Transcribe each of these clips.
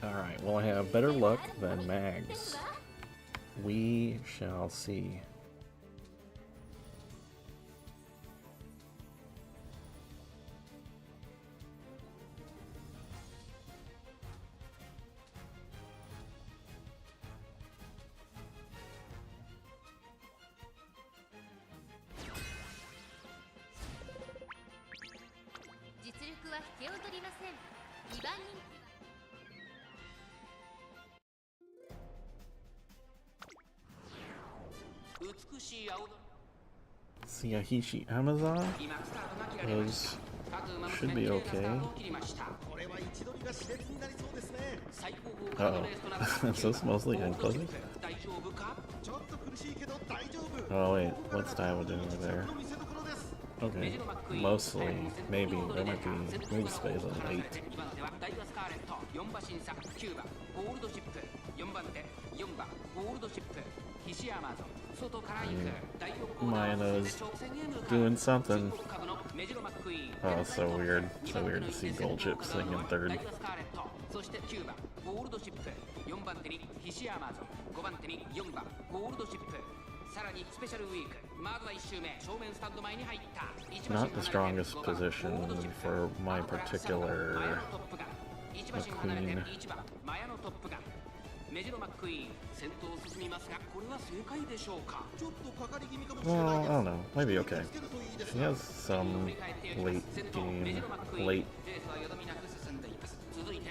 Alright, well, I have better luck than Mags. We shall see. Siahishi Amazon should be okay. Uh-oh. Is this mostly inclusive? Oh wait, what's Daiwa doing over there? Okay, mostly, maybe, there might be move space on 8. Mayano's doing something. Oh, it's so weird. So weird to see Gold Chip sitting in third. Not the strongest position for my particular McQueen. Well, I don't know. Maybe okay. She has some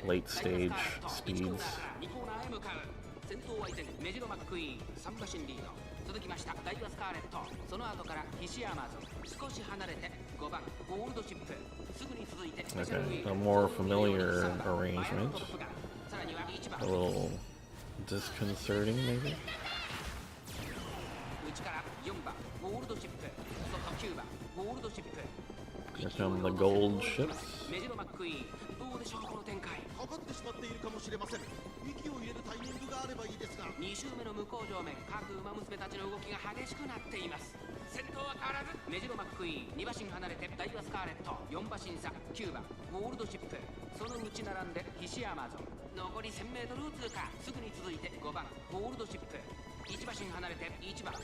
late stage speeds. Okay, a more familiar arrangement. A little disconcerting, maybe? Here come the gold ships.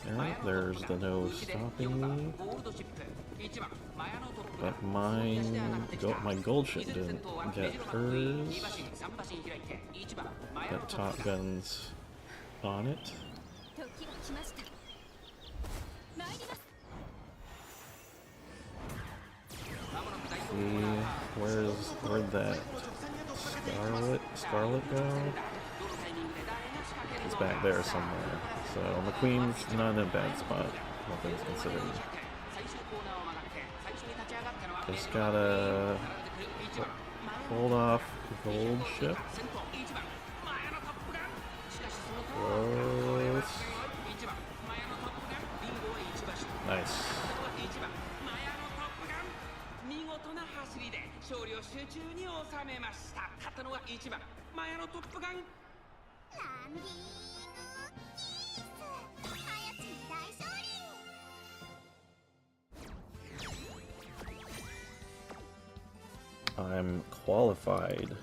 Alright, there's the no stopping me. But my gold ship didn't get hers. Got Top Gun's on it. See, where'd that Scarlet go? It's back there somewhere. So McQueen's not in a bad spot, all things considered. Just gotta hold off Gold Ship. Close. Nice. I'm qualified.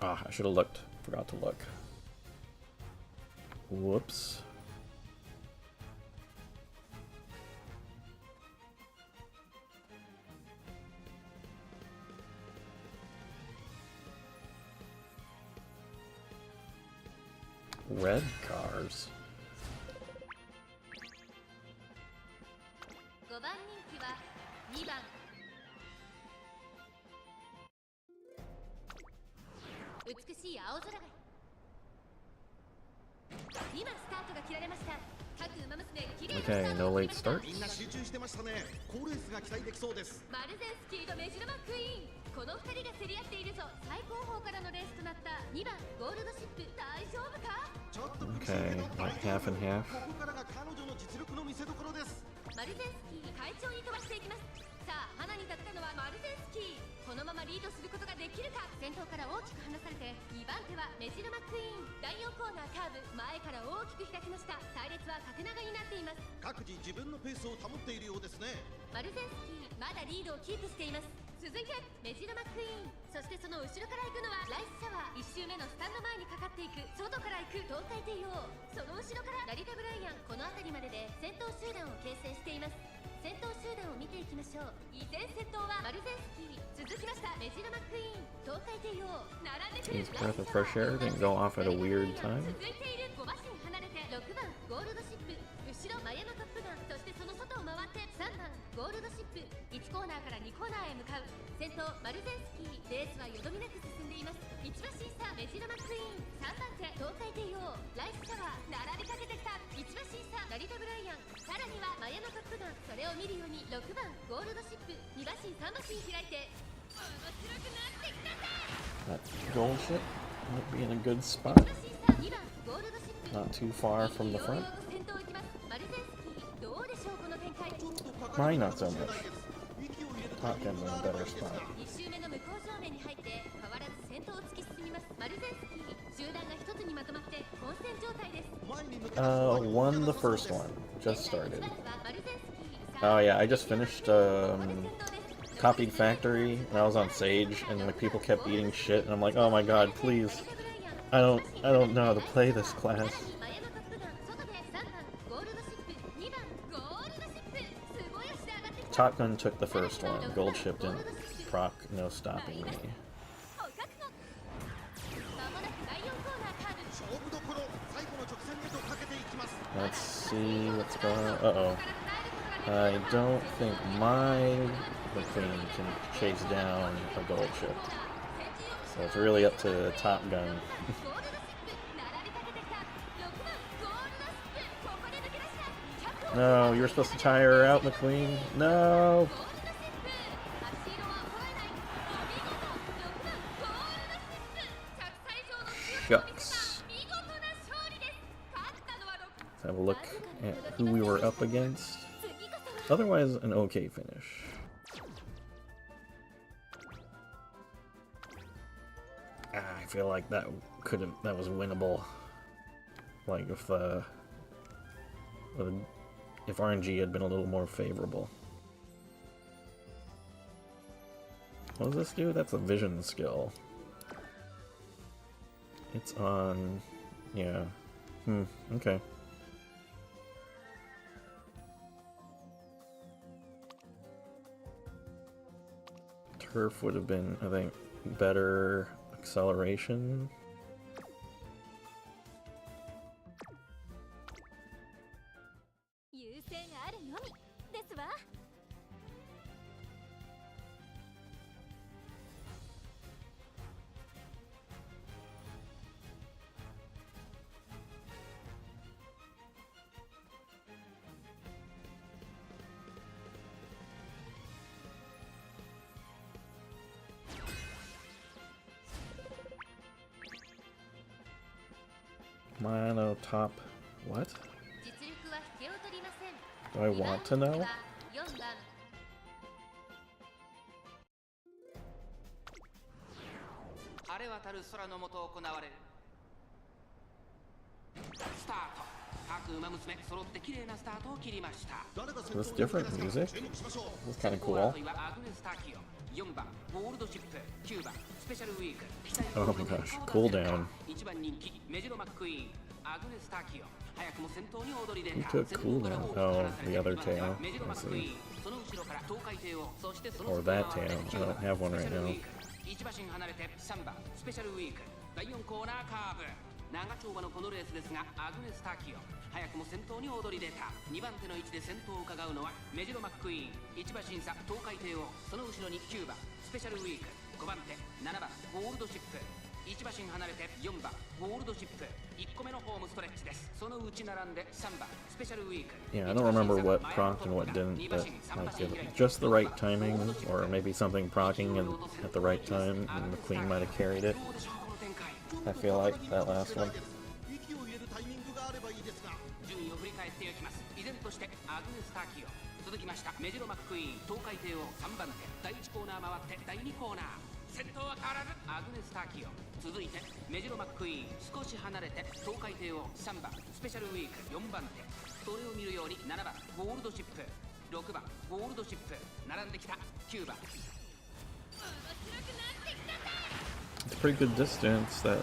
Ah, I should have looked. Forgot to look. Whoops. Red cars. Okay, no late start. Okay, like half and half. マルゼンスキーまだリードをキープしています。続いてメジロマックイーン、そしてその後ろから行くのはライスシャワー。1周目のスタンド前にかかっていく、外から行く東海帝王、その後ろからラリタ・ブライアン。この辺りまでで先頭集団を形成しています。先頭集団を見ていきましょう。依然先頭はマルゼンスキー、続きましたメジロマックイーン、東海帝王、並んでくる His breath of fresh air didn't go off at a weird time. 続いている5馬身離れて6番ゴールドシップ、後ろマヤのトップガン、そしてその外を回って3番ゴールドシップ。1コーナーから2コーナーへ向かう。先頭マルゼンスキー、レースはよどみなく進んでいます。1馬審査メジロマックイーン、3番手東海帝王、ライスシャワー並びかけてきた。1馬審査ラリタ・ブライアン、さらにはマヤのトップガン。それを見るように6番ゴールドシップ、2馬身3馬身開いて面白くなってきたぜ。 That gold ship might be in a good spot. 1馬審査2番ゴールドシップ、 Not too far from the front. 先頭行きます。マルゼンスキーどうでしょうこの展開。 Mine not so much. Top Gun's in a better spot. 1周目の向こう正面に入って変わらず先頭を突き進みます。マルゼンスキー、集団が一つにまとまって混戦状態です。 Won the first one. Just started. マルゼンスキー、 Oh yeah, I just finished Copied Factory, and I was on Sage, and like people kept eating shit, and I'm like, oh my god, please. I don't know how to play this class. Top Gun took the first one. Gold Ship didn't proc, no stopping me. Let's see what's going on. Uh-oh. I don't think my McQueen can chase down a Gold Ship. So it's really up to Top Gun. No, you were supposed to tire her out, McQueen. No! Shucks. Let's have a look at who we were up against. Otherwise, an okay finish. I feel like that was winnable. Like if RNG had been a little more favorable. What does this do? That's a vision skill. It's on... yeah. Okay. Turf would have been, I think, better acceleration. Mono top. What? Do I want to know? 晴れ渡る空の下行われるスタート。各馬娘揃って綺麗なスタートを切りました。 This different music? This kind of cool. 4番ゴールドシップ、9番スペシャルウィーク、 Oh my gosh, cooldown. 1番人気メジロマックイーン、アグネス・ターキオ、早くも先頭に躍り出 He た。 took cooldown. Oh, the other tail. メジロ I マックイー see. ン、その後ろから東海帝王、そしてその Or that tail. I don't have one right now. 1馬身離れて3番スペシャルウィーク、第4コーナーカーブ。長丁場のこのレースですが、アグネス・ターキオ早くも先頭に躍り出た。2番手の位置で先頭を伺うのはメジロマックイーン、1馬審査東海帝王、その後ろに9番スペシャルウィーク、5番手7番ゴールドシップ、1馬身離れて4番ゴールドシップ、1個目のホームストレッチです。その内並んで3番スペシャルウィーク。 Yeah, I don't remember what procced and what didn't, but like just the right timing, or maybe something procking and at the right time, and the Queen might have carried it. I feel like that last one. 順位を振り返っていきます。依然としてアグネス・ターキオ、続きましたメジロマックイーン、東海帝王3番手、第1コーナー回って第2コーナー、先頭は変わらずアグネス・ターキオ、続いてメジロマックイーン、少し離れて東海帝王3番スペシャルウィーク4番手、それを見るように7番ゴールドシップ、6番ゴールドシップ並んできた9番 It's a pretty good distance that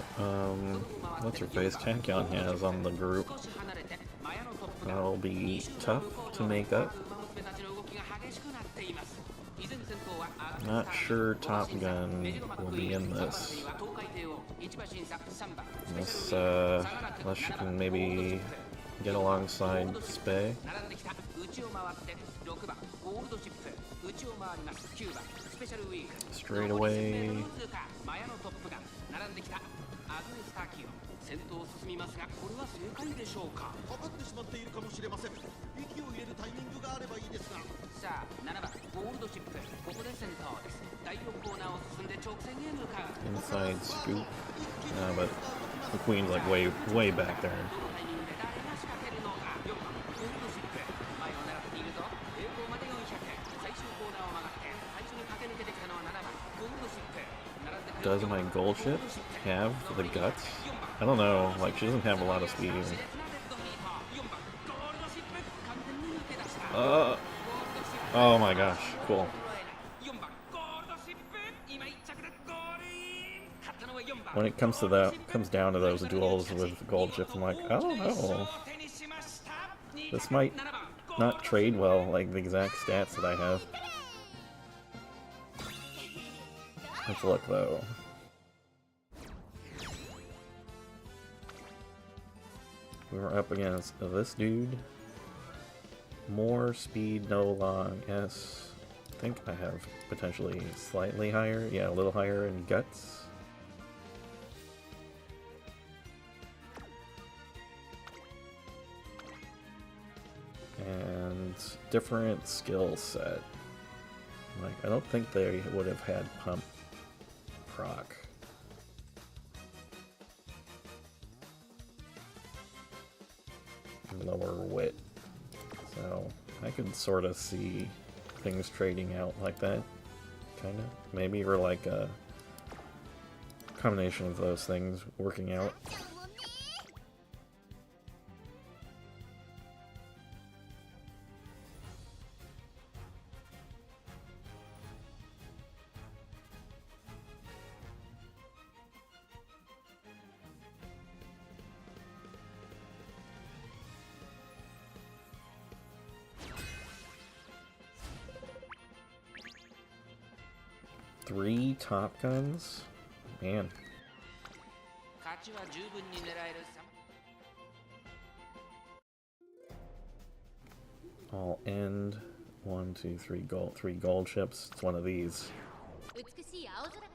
what's her face Tankion has on the group. 少し離れてマヤのトップが That'll be tough to make up. 馬娘たちの動きが激しくなっています依然先頭は Not sure Top Gun will be in this. 東海帝王一馬審査3番 Unless unless she can maybe get alongside Spay. 並んできた内を回って6番ゴールドシップ内を回ります9番スペシャルウィーク Straight away. マヤのトップが並んできたアグネス・ターキオ先頭を進みますがこれは正解でしょうかかかってしまっているかもしれません。息を入れるタイミングがあればいいですが。さあ7番ゴールドシップここで先頭です第4コーナーを進んで直線へ向かう Inside scoop. But the Queen's like way back there. どのタイミングで誰が仕掛けるのか4番ゴールドシップ前を狙っているぞ栄光まで400最終コーナーを曲がって最初に駆け抜けてきたのは7番ゴールドシップ並んでくる Does my gold ship have the guts? I don't know. Like, she doesn't have a lot of speed. 4番ゴールドシップ完全に抜け出した Oh my gosh, cool. 4番ゴールドシップ今1着でゴールイン勝ったのは4番 When it comes down to those duels with gold ships, I'm like, I don't know. This might not trade well, like the exact stats that I have. Let's look though. We were up against this dude. More speed, no long. Yes. I think I have potentially slightly higher. Yeah, a little higher in guts. And different skill set. Like, I don't think they would have had pump proc. Lower wit. So I could sort of see things trading out like that. Kinda. Maybe, or like a combination of those things working out. Three Top Guns? Man. 勝ちは十分に狙える I'll end 1, 2, 3 three gold ships. It's one of these. 美しい青空が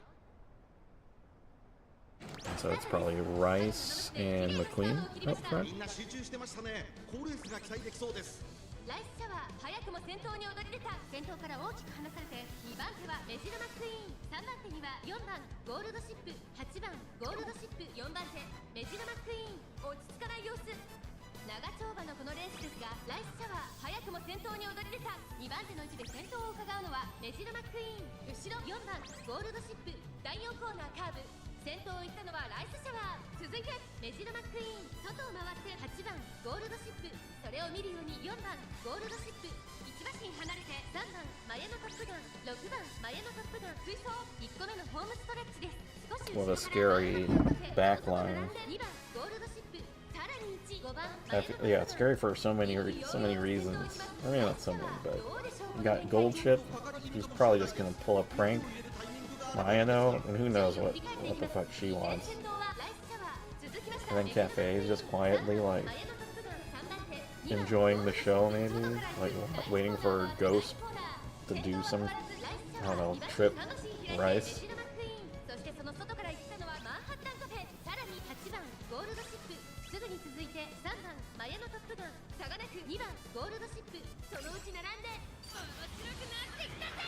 And so it's probably Rice and McQueen up front. みんな集中してましたね。好レースが期待できそうです。ライスシャワー早くも先頭に躍り出た先頭から大きく離されて2番手はメジロマックイーン3番手には4番ゴールドシップ8番ゴールドシップ4番手メジロマックイーン落ち着かない様子長丁場のこのレースですがライスシャワー早くも先頭に躍り出た2番手の位置で先頭を伺うのはメジロマックイーン後ろ4番ゴールドシップ第4コーナーカーブ先頭を行ったのはライスシャワー続いてメジロマックイーン外を回って8番ゴールドシップそれを見るように4番ゴールドシップ1馬身離れて3番マヤのトップガン6番マヤのトップガン追走1個目のホームストレッチです少し What a scary backline. 2番ゴールドシップさらに1 5番 Yeah, it's scary for so many reasons. I mean, not so many, but you got gold ship. She's probably just gonna pull a prank. Mayano, and who knows what the fuck she wants. And then Cafe is just quietly like enjoying the show, maybe like waiting for Ghost to do some, I don't know, trip Rice. そしてその外から行ったのはマンハッタンカフェさらに8番ゴールドシップすぐに続いて3番マヤのトップガン差がなく2番ゴールドシップそのうち並んで面白くなってきたぜ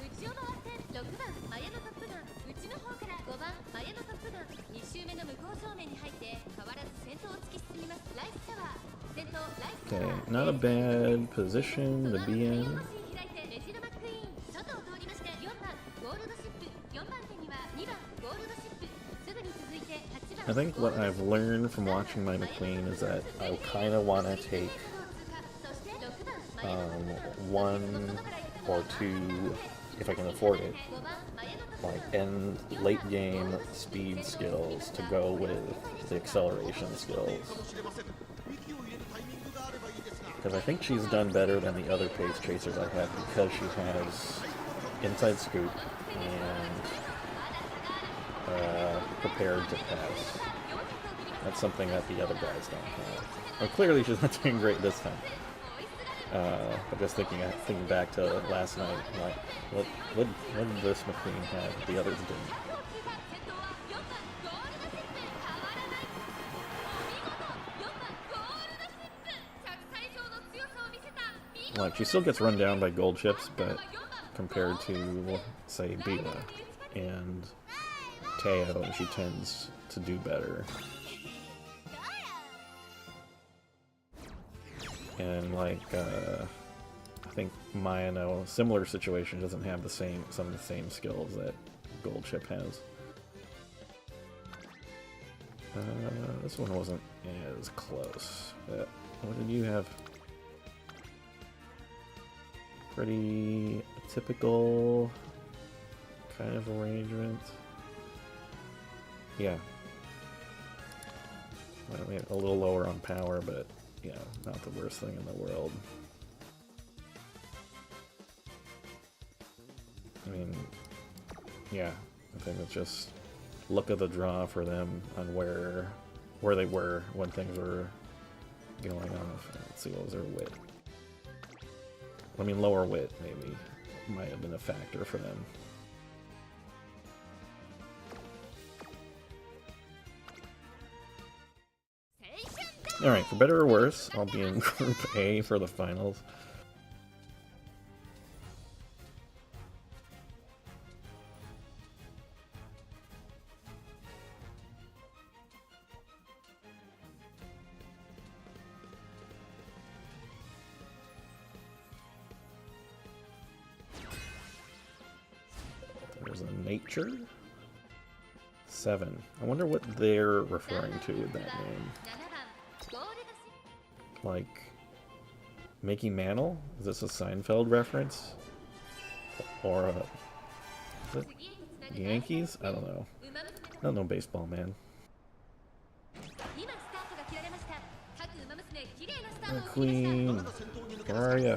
内を回って6番マヤのトップガン内の方から5番マヤのトップガン2周目の向こう正面に入って変わらず先頭を突き進みますライスシャワー先頭ライスシャ Okay, ワー not a bad position to be in. 開いてメジロマックイーン外を通りまして4番ゴールドシップ4番手には2番ゴールドシップすぐに続いて8番 I think what I've learned from watching my McQueen is that I kind of want to take 1 or 2, if I can afford it, like end late game speed skills to go with the acceleration skills. Because I think she's done better than the other pace chasers I have because she has inside scoop and prepared to pass. That's something that the other guys don't have. Well, clearly she's not doing great this time. But just thinking back to last night, like, what did this McQueen have that the others didn't? Like, she still gets run down by gold chips, but compared to, say, Bila and Teo, she tends to do better. And like, I think Mayano, similar situation, doesn't have some of the same skills that Gold Chip has. This one wasn't as close, but what did you have? Pretty typical kind of arrangement. Yeah. I mean, a little lower on power, but you know, not the worst thing in the world. I mean, yeah, I think it's just look of the draw for them on where they were when things were going off. Let's see, what was their wit? I mean, lower wit maybe might have been a factor for them. Alright, for better or worse, I'll be in Group A for the finals. There's a nature? 7. I wonder what they're referring to with that name. Like, Mickey Mantle? Is this a Seinfeld reference? Or is it the Yankees? I don't know. I don't know baseball, man. Queen, where are ya?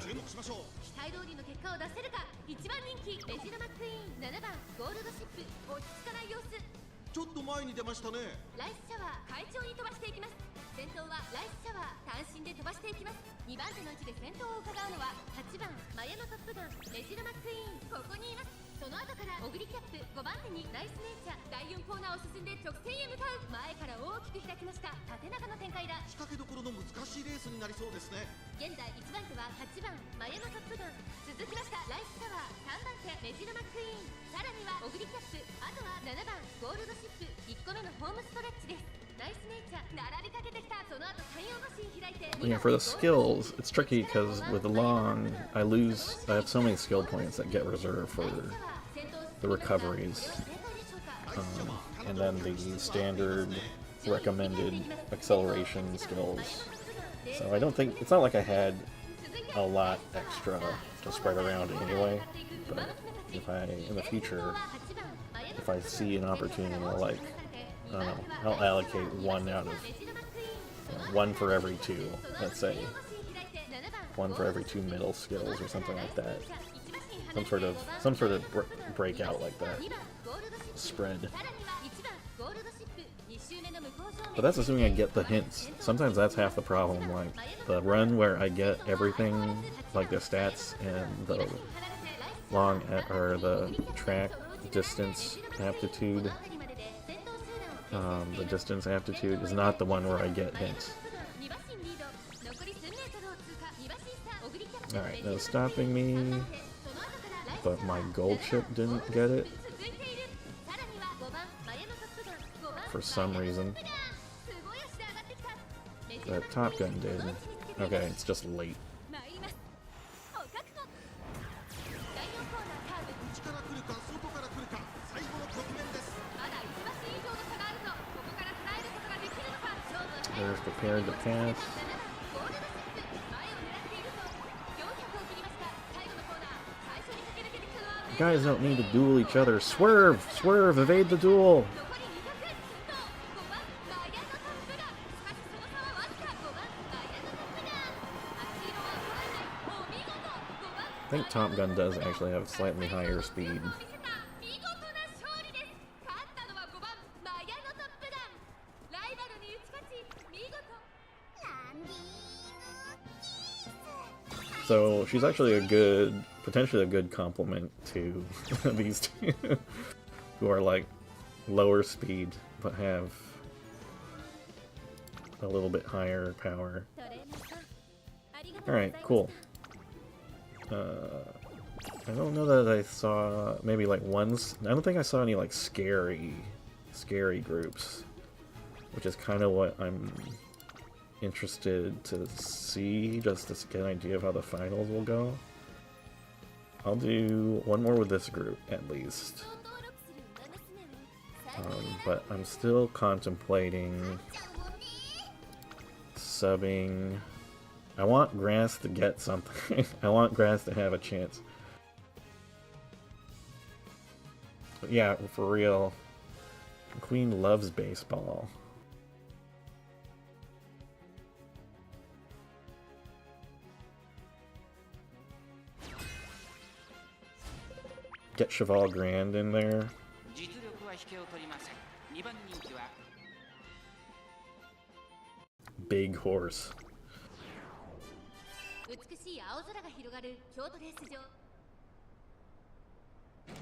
ちょっと前に出ましたね。ライスシャワー快調に飛ばしていきます。先頭はライスシャワー単身で飛ばしていきます。2番手の位置で先頭を伺うのは8番マヤのトップガンメジロマックイーン、ここにいます。その後からオグリキャップ5番手にナイスネイチャー、第4コーナーを進んで直線へ向かう。前から大きく開きました。縦長の展開だ。仕掛けどころの難しいレースになりそうですね。現在1番手は8番マヤのトップガン、続きましたライスシャワー3番手メジロマックイーン、さらにはオグリキャップ、あとは7番ゴールドシップ、1個目のホームストレッチです。ナイスネイチャー並びかけてきた。その後太陽マシン開いて。Yeah, for the skills, it's tricky because with the long, I have so many skill points that get reserved for the recoveries. And then the standard recommended acceleration skills. So I don't think, it's not like I had a lot extra to spread around anyway, but if in the future, if I see an opportunity to, like, I don't know, I'll allocate one for every 2, let's say. 1 for every 2 middle skills or something like that. Some sort of breakout like that. Spread. But that's assuming I get the hints. Sometimes that's half the problem, like the run where I get everything, like the stats and the long or the track distance aptitude. The distance aptitude is not the one where I get hints. Alright, that was stopping me, but my gold chip didn't get it for some reason. But Top Gun did. Okay, it's just late. 内から来るか外から来るか、最後の局面です。 There's prepared to pass. Guys don't need to duel each other. Swerve! Swerve! Evade the duel! 残り200、5番マヤノトップガン、しかしその差はわずか。5番マヤノトップガン、足色は捉えない、お見事。5番 I think Top Gun does actually have slightly higher speed. 見せた見事な勝利です。勝ったのは5番マヤノトップガン、ライバルに打ち勝ち見事。 So she's actually a good, potentially a good complement to these two, who are like lower speed but have a little bit higher power. トレーナーさん、ありがとうござい Alright, ました。 cool. I don't know that I saw maybe like ones. I don't think I saw any like scary groups, which is kind of what I'm interested to see, just to get an idea of how the finals will go. I'll do one more with this group at least. 登録する馬娘を最近 But I'm still contemplating subbing. I want Grass to get something. I want Grass to have a chance. But yeah, for real. Queen loves baseball. Get Cheval Grand in there. 実力は引けを取りません。2番人気は Big Horse. 美しい青空が広がる京都レース場。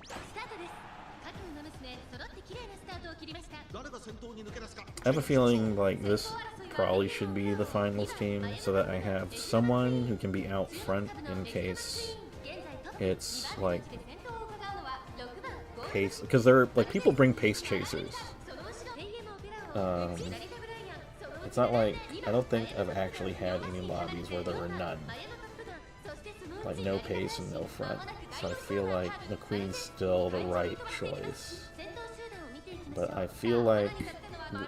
スタートです。各馬娘揃って綺麗なスタートを切りました。誰が先頭に抜け出すか。 I have a feeling like this probably should be the finals team so that I have someone who can be out front in case it's like pace, because they're like people bring pace chasers. It's not like I don't think I've actually had any lobbies where there were none, like no pace and no front. So I feel like McQueen's still the right choice. But I feel like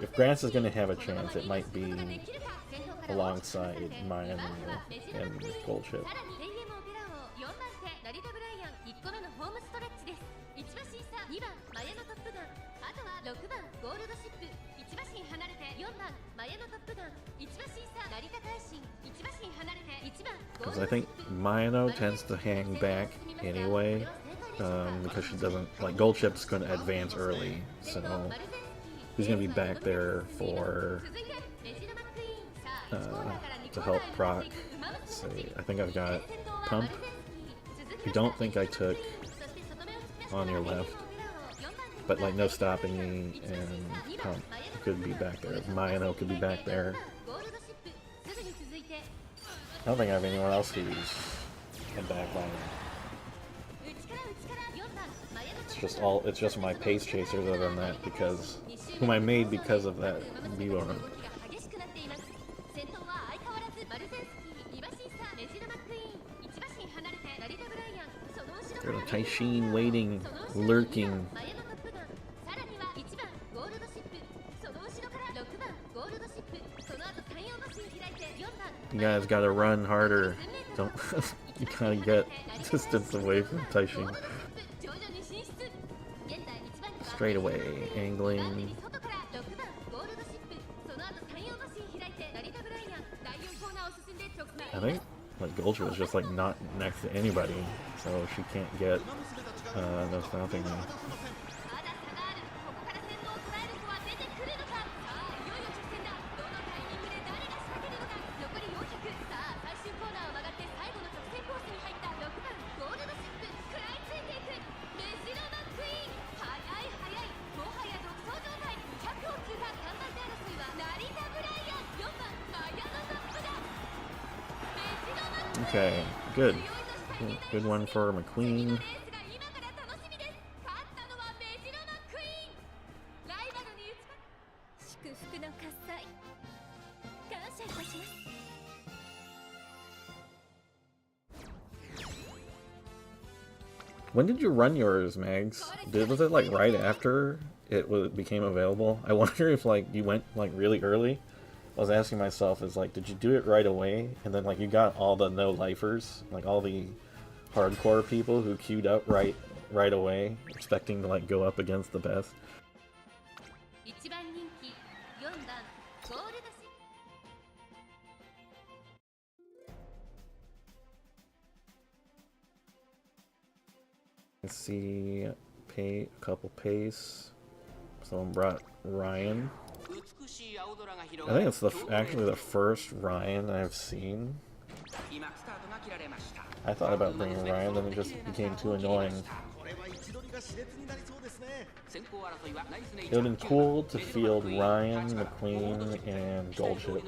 if Grants is going to have a chance, it might be alongside Mayan and Goldship. 'Cause I think Mayano tends to hang back anyway, because she doesn't like Goldship's going to advance early, so who's going to be back there for to help proc? Let's see, I think I've got Pump. I don't think I took on your left, but like no stopping me, and Pump could be back there. Mayano could be back there. I don't think I have anyone else who's in backline. It's just my pace chasers other than that, because whom I made because of that Vivo run. There's a Taishin waiting, lurking. You guys gotta run harder. Don't you gotta get distance away from Taishin. Straight away, angling. I think like Goldship is just like not next to anybody, so she can't get no stopping me. Okay, good. Good one for McQueen. When did you run yours, Mags? Was it like right after it became available? I wonder if like you went like really early. I was asking myself, is like, did you do it right away? And then like you got all the no-lifers, like all the hardcore people who queued up right right away, expecting to like go up against the best. 1番人気4番ゴールドシップ Let's see, a couple pace. Someone brought Ryan. I think it's actually the first Ryan I've seen. I thought about bringing Ryan, then it just became too annoying. これは位置取りが熾烈になりそうですね It would have been cool to field Ryan, McQueen, and Goldship.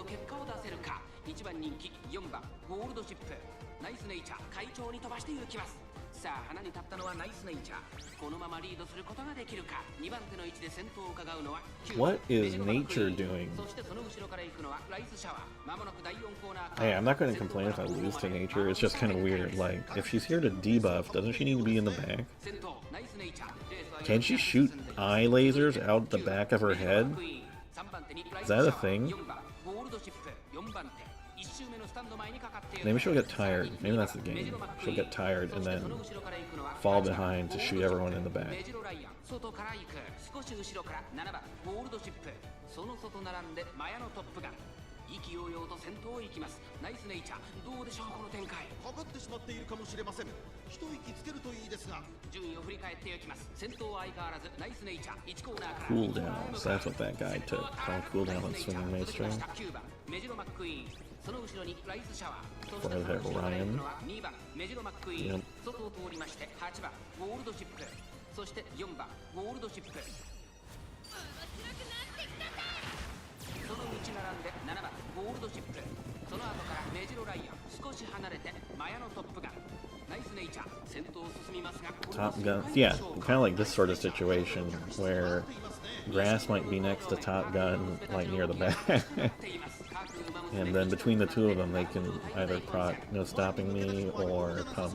1番人気4番ゴールドシップナイスネイチャー快調に飛ばして行きます。さあ花に立ったのはナイスネイチャー。このままリードすることができるか。2番手の位置で先頭を伺うのは What is nature doing? そしてその後ろから行くのはライスシャワー。まもなく第4コーナー。 Hey, I'm not going to complain if I lose to nature. It's just kind of weird. Like, if she's here to debuff, doesn't she need to be in the back? Can she shoot eye lasers out the back of her head? Is that a thing? Maybe she'll get tired. Maybe that's the game. She'll get tired and then fall behind to shoot everyone in the back. 外から行く少し後ろから7番ゴールドシップその外並んでマヤのトップガン意気揚々と先頭を行きますナイスネイチャーどうでしょうこの展開かかってしまっているかもしれません一息つけるといいですが順位を振り返っていきます先頭は相変わらずナイスネイチャー1コーナーから Cooldowns. That's what that guy took. Don't cooldown on swinging mainstream. 9番メジロマックイーンその後ろにライスシャワーそし For て the その後ろから行く Ryan. のは2番メジロマックイー Yep. ン外を通りまして8番ゴールドシップそして4番ゴールドシップその道並んで7番ゴールドシップその後からメジロライアン少し離れてマヤのトップガンナイスネイチャー先頭を進みますが Top Gun. Yeah, kind of like this sort of situation where Grass might be next to Top Gun, like near the back. And then between the two of them, they can either proc No Stopping Me or pump.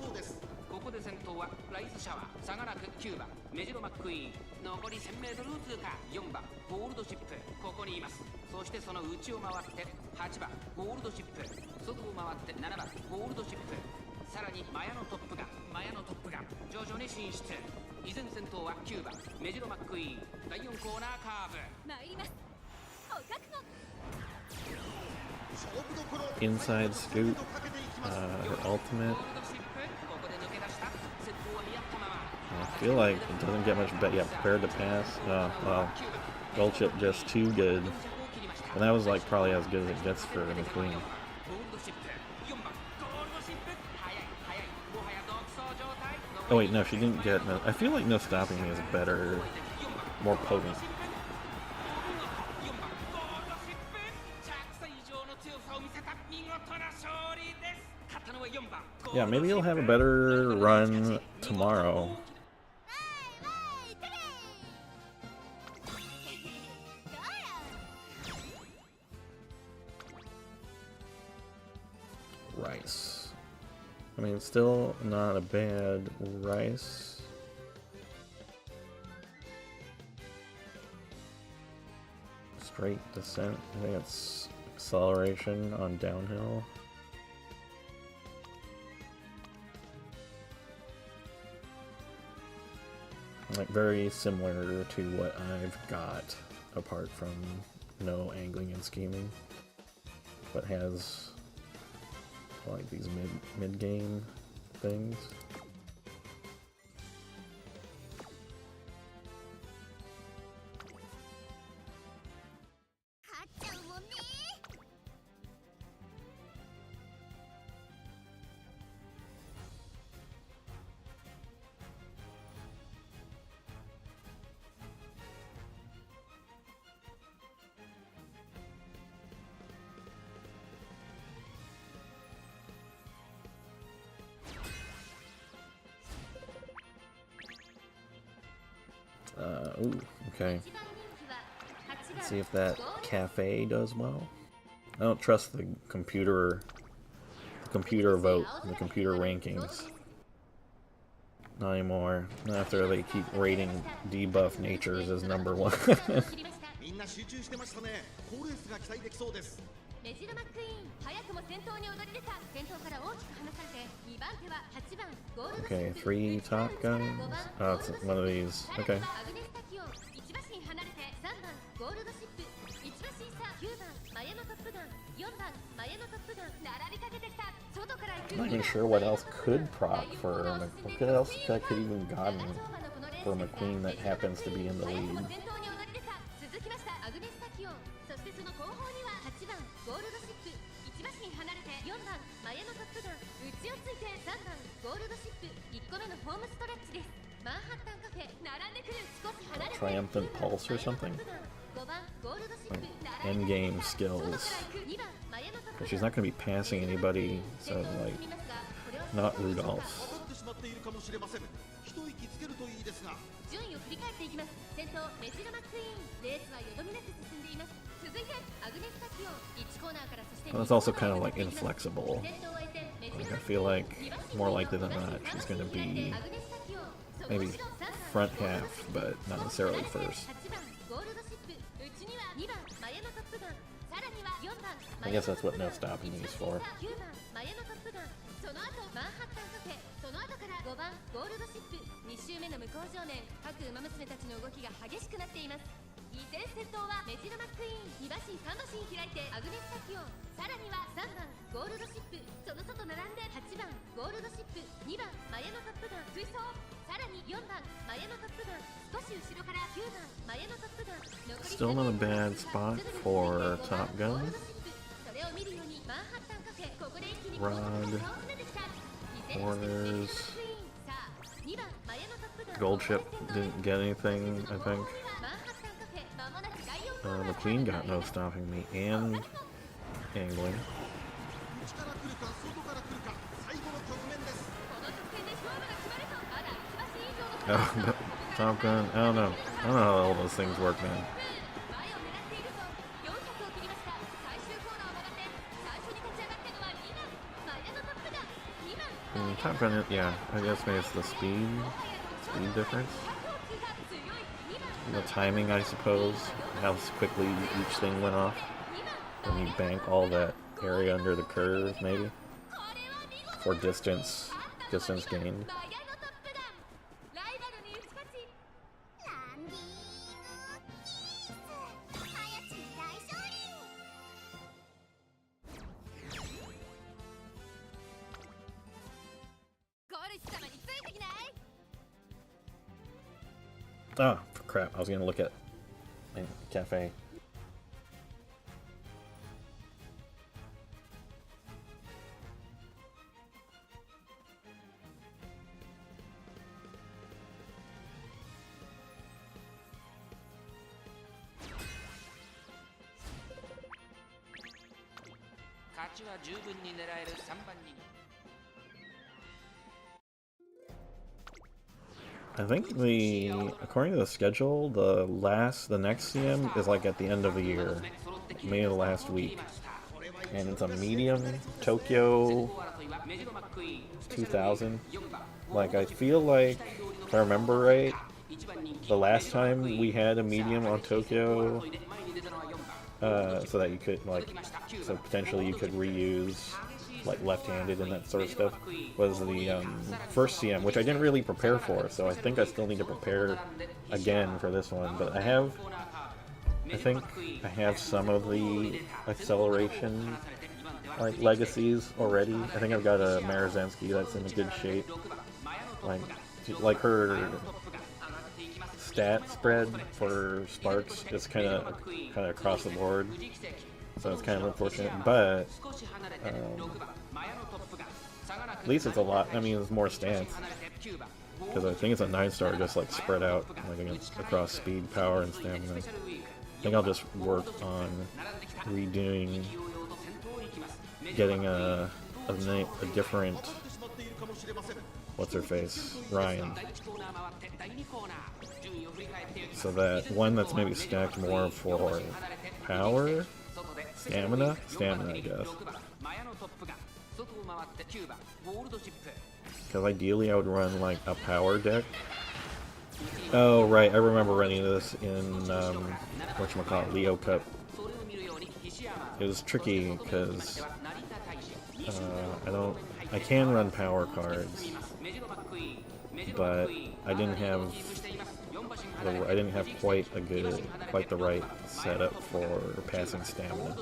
ここで先頭はライスシャワー差がなく9番メジロマックイーン残り 1000m を通過4番ゴールドシップここにいますそしてその内を回って8番ゴールドシップ外を回って7番ゴールドシップさらにマヤのトップガン徐々に進出依然先頭は9番メジロマックイーン第4コーナーカーブ参りますお覚悟 Inside scoop. Her ultimate. ゴールドシップここで抜け出した先頭は見合ったまま I feel like it doesn't get much better. Yeah, prepared to pass. Well, Goldship just too good. And that was like probably as good as it gets for McQueen. Oh wait, no, she didn't get no. I feel like No Stopping Me is better, more potent. Yeah, maybe he'll have a better run tomorrow. Rice. I mean, still not a bad Rice. Straight descent. I think it's acceleration on downhill. Like very similar to what I've got, apart from no angling and scheming, but has like these mid game things. Ooh, okay. Let's see if that cafe does well. I don't trust the computer vote, the computer rankings. Not anymore. Not after they keep rating debuff natures as number one. みんな集中してましたね好レースが期待できそうですメジロマックイーン早くも先頭に躍り出た先頭から大きく離されて2番手は8番ゴールドシ Okay, ップ 3 Top Guns. Oh, it's one of these. さら Okay. にアグネスタキオン1馬身離れて3番ゴールドシップ1馬身差9番マヤのトップガン4番マヤのトップガン並びかけてきた外から行く I'm not even sure what else could prop for what else I could even gotten for McQueen that happens to be in the 早く lead. も先頭に躍り出た続きましたアグネスタキオンそしてその後方には8番ゴールドシップ1馬身離れて4番マヤのトップガン内をついて3番ゴールドシップ1個目のホームストレッチですマンハッタンカフェ並んでくる少し離れて Triumphant Pulse or something? 5番ゴールドシップ End game skills. 2番マヤのトップ But she's not going to be passing anybody, so like, not Rudolph. 当たってしまっているかもしれません。一息つけるといいですが。順位を振り返っていきます先頭メジロマックイーンレースはよどみなく進んでいます続いてアグネスタキオン1コーナーからそして Well, it's also kind of like inflexible. 先頭を終えてメジ Like, ロ I feel like more likely than not, she's going to be アグネスタキオン maybe front half, but not necessarily first. 8番ゴールドシップ内には2番マヤのトップガンさらには4番 I guess that's what no stopping is for. 9番マヤのトップガンその後マンハッタンカフェその後から5番ゴールドシップ2周目の向こう上面各馬娘たちの動きが激しくなっています依然先頭はメジロマックイーン2馬身3馬身開いてアグネスタキオンさらには3番ゴールドシップその外並んで8番ゴールドシップ2番マヤのトップガン追走さらに4番マヤのトップガン少し後ろから9番マヤのトップガン残り Still not a bad spot for Top Gun. それを見るようにマンハッタンカフェここで一気に Rod 差を詰めてきた Orders. さあ2番マヤのトップガン Gold Ship didn't get anything, I think. マンハッタンカフェまもなく第4コーナー McQueen got no stopping me and angling. 内から来るか外から来るか最後の局面です。この直線で勝負が決まるとまだ1馬身以上の Oh, but Top Gun, I don't know. I don't know how all those things work, man. 前を狙っているぞ400を切りました最終コーナーを曲がって最初に立ち上がったのは2番マヤのトップガン2番 Top Gun, yeah, I guess maybe it's the speed difference. 100を通過強い2番 The timing, I suppose, how quickly each thing went off. When you bank all that area under the curve, maybe, これは見事 for distance gained. マヤのトップガンライバルに打ち勝ちランディングキース早く大勝利ゴルシ様についてきない Ah, crap! I was gonna look at cafe. I think according to the schedule, the next CM is like at the end of the year, maybe the last week, and it's a medium Tokyo 2000. Like, I feel like, if I remember right, the last time we had a medium on Tokyo, so that you could so potentially you could reuse like left-handed and that sort of stuff, was the first CM, which I didn't really prepare for, so I think I still need to prepare again for this one. But I think I have some of the acceleration legacies already. I think I've got a Marzensky that's in a good shape. Like her stat spread for Sparks is kind of across the board, so it's kind of unfortunate. But at least it's a lot. I mean, it's more stance, because I think it's a 9-star just like spread out across speed, power, and stamina. I think I'll just work on redoing, getting a different, what's her face, Ryan, so that one that's maybe stacked more for power, stamina, I guess. Because ideally I would run like a power deck. Oh right, I remember running this in whatchamacallit, Leo Cup. It was tricky because I don't I can run power cards, but I didn't have quite the right setup for passing stamina.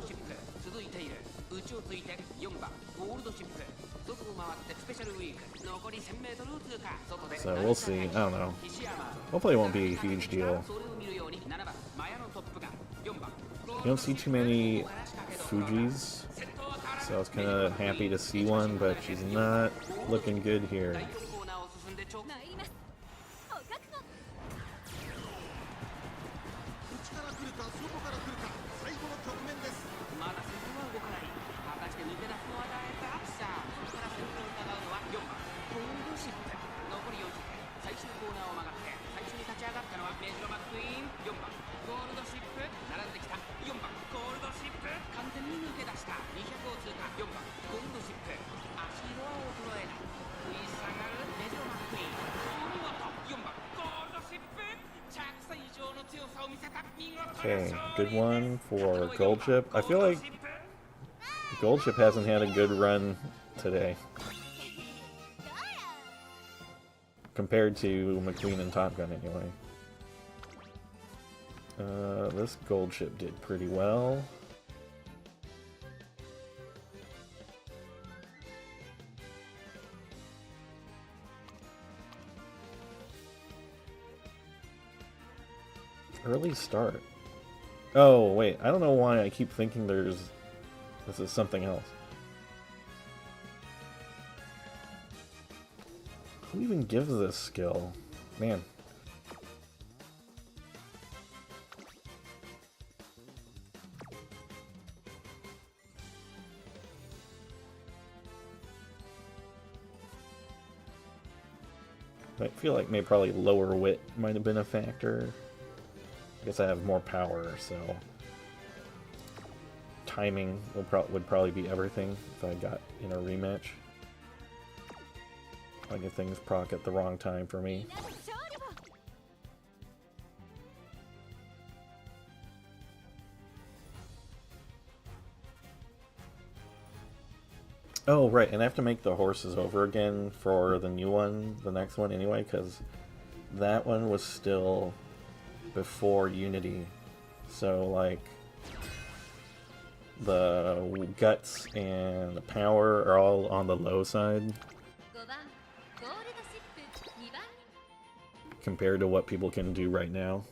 So we'll see. I don't know. Hopefully it won't be a huge deal. You don't see too many Fujis, so I was kind of happy to see one, but she's not looking good here. 参りますお覚悟 内から来るか外から来るか最後の局面です。まだ先頭は動かない。果たして抜け出すのは誰か。さあそこから先頭を伺うのは4番ゴールドシップ。残り40分、最終コーナーを曲がって最初に立ち上がったのはメジロマックイーン。4番ゴールドシップ、並んできた。4番ゴールドシップ、完全に抜け出した。200を通過。4番ゴールドシップ、足色は衰えない。食い下がるメジロマックイーン。お見事。4番ゴールドシップ、着差以上の強さを見せた。見事な Okay, 勝利。 good one for Gold Chip. I feel like Gold Chip hasn't had a good run today compared to McQueen and Top Gun anyway. This Gold Chip did pretty well. Early start. Oh, wait. I don't know why I keep thinking this is something else. Who even gives this skill? Man. I feel like maybe probably lower wit might have been a factor. I guess I have more power, so timing would probably be everything if I got in a rematch. Like if things proc at the wrong time for me. みんなで勝利を Oh, right, and I have to make the horses over again for the new one, the next one anyway, because that one was still before Unity. So, like, the guts and the power are all on the low side 5番ゴールドシップ2番 compared to what people can do right now.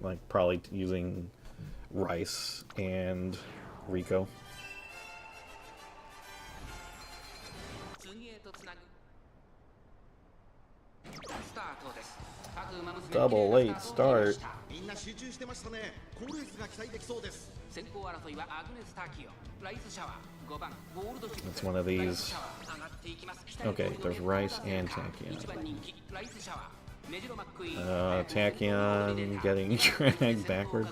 Like, probably using Rice and Rico. 次へとつなぐスタートです。各馬娘 Double late start. みんな集中してましたね。好レースが期待できそうです。先行争いはアグネス・タキオ、ライスシャワー、5番ゴールドシップ。 It's one of these. ライスシャワー上がっていきます。 Okay, there's Rice and Tachyon. 1番人気ライスシャワー、メジロマックイーン。 Tachyon getting dragged backward.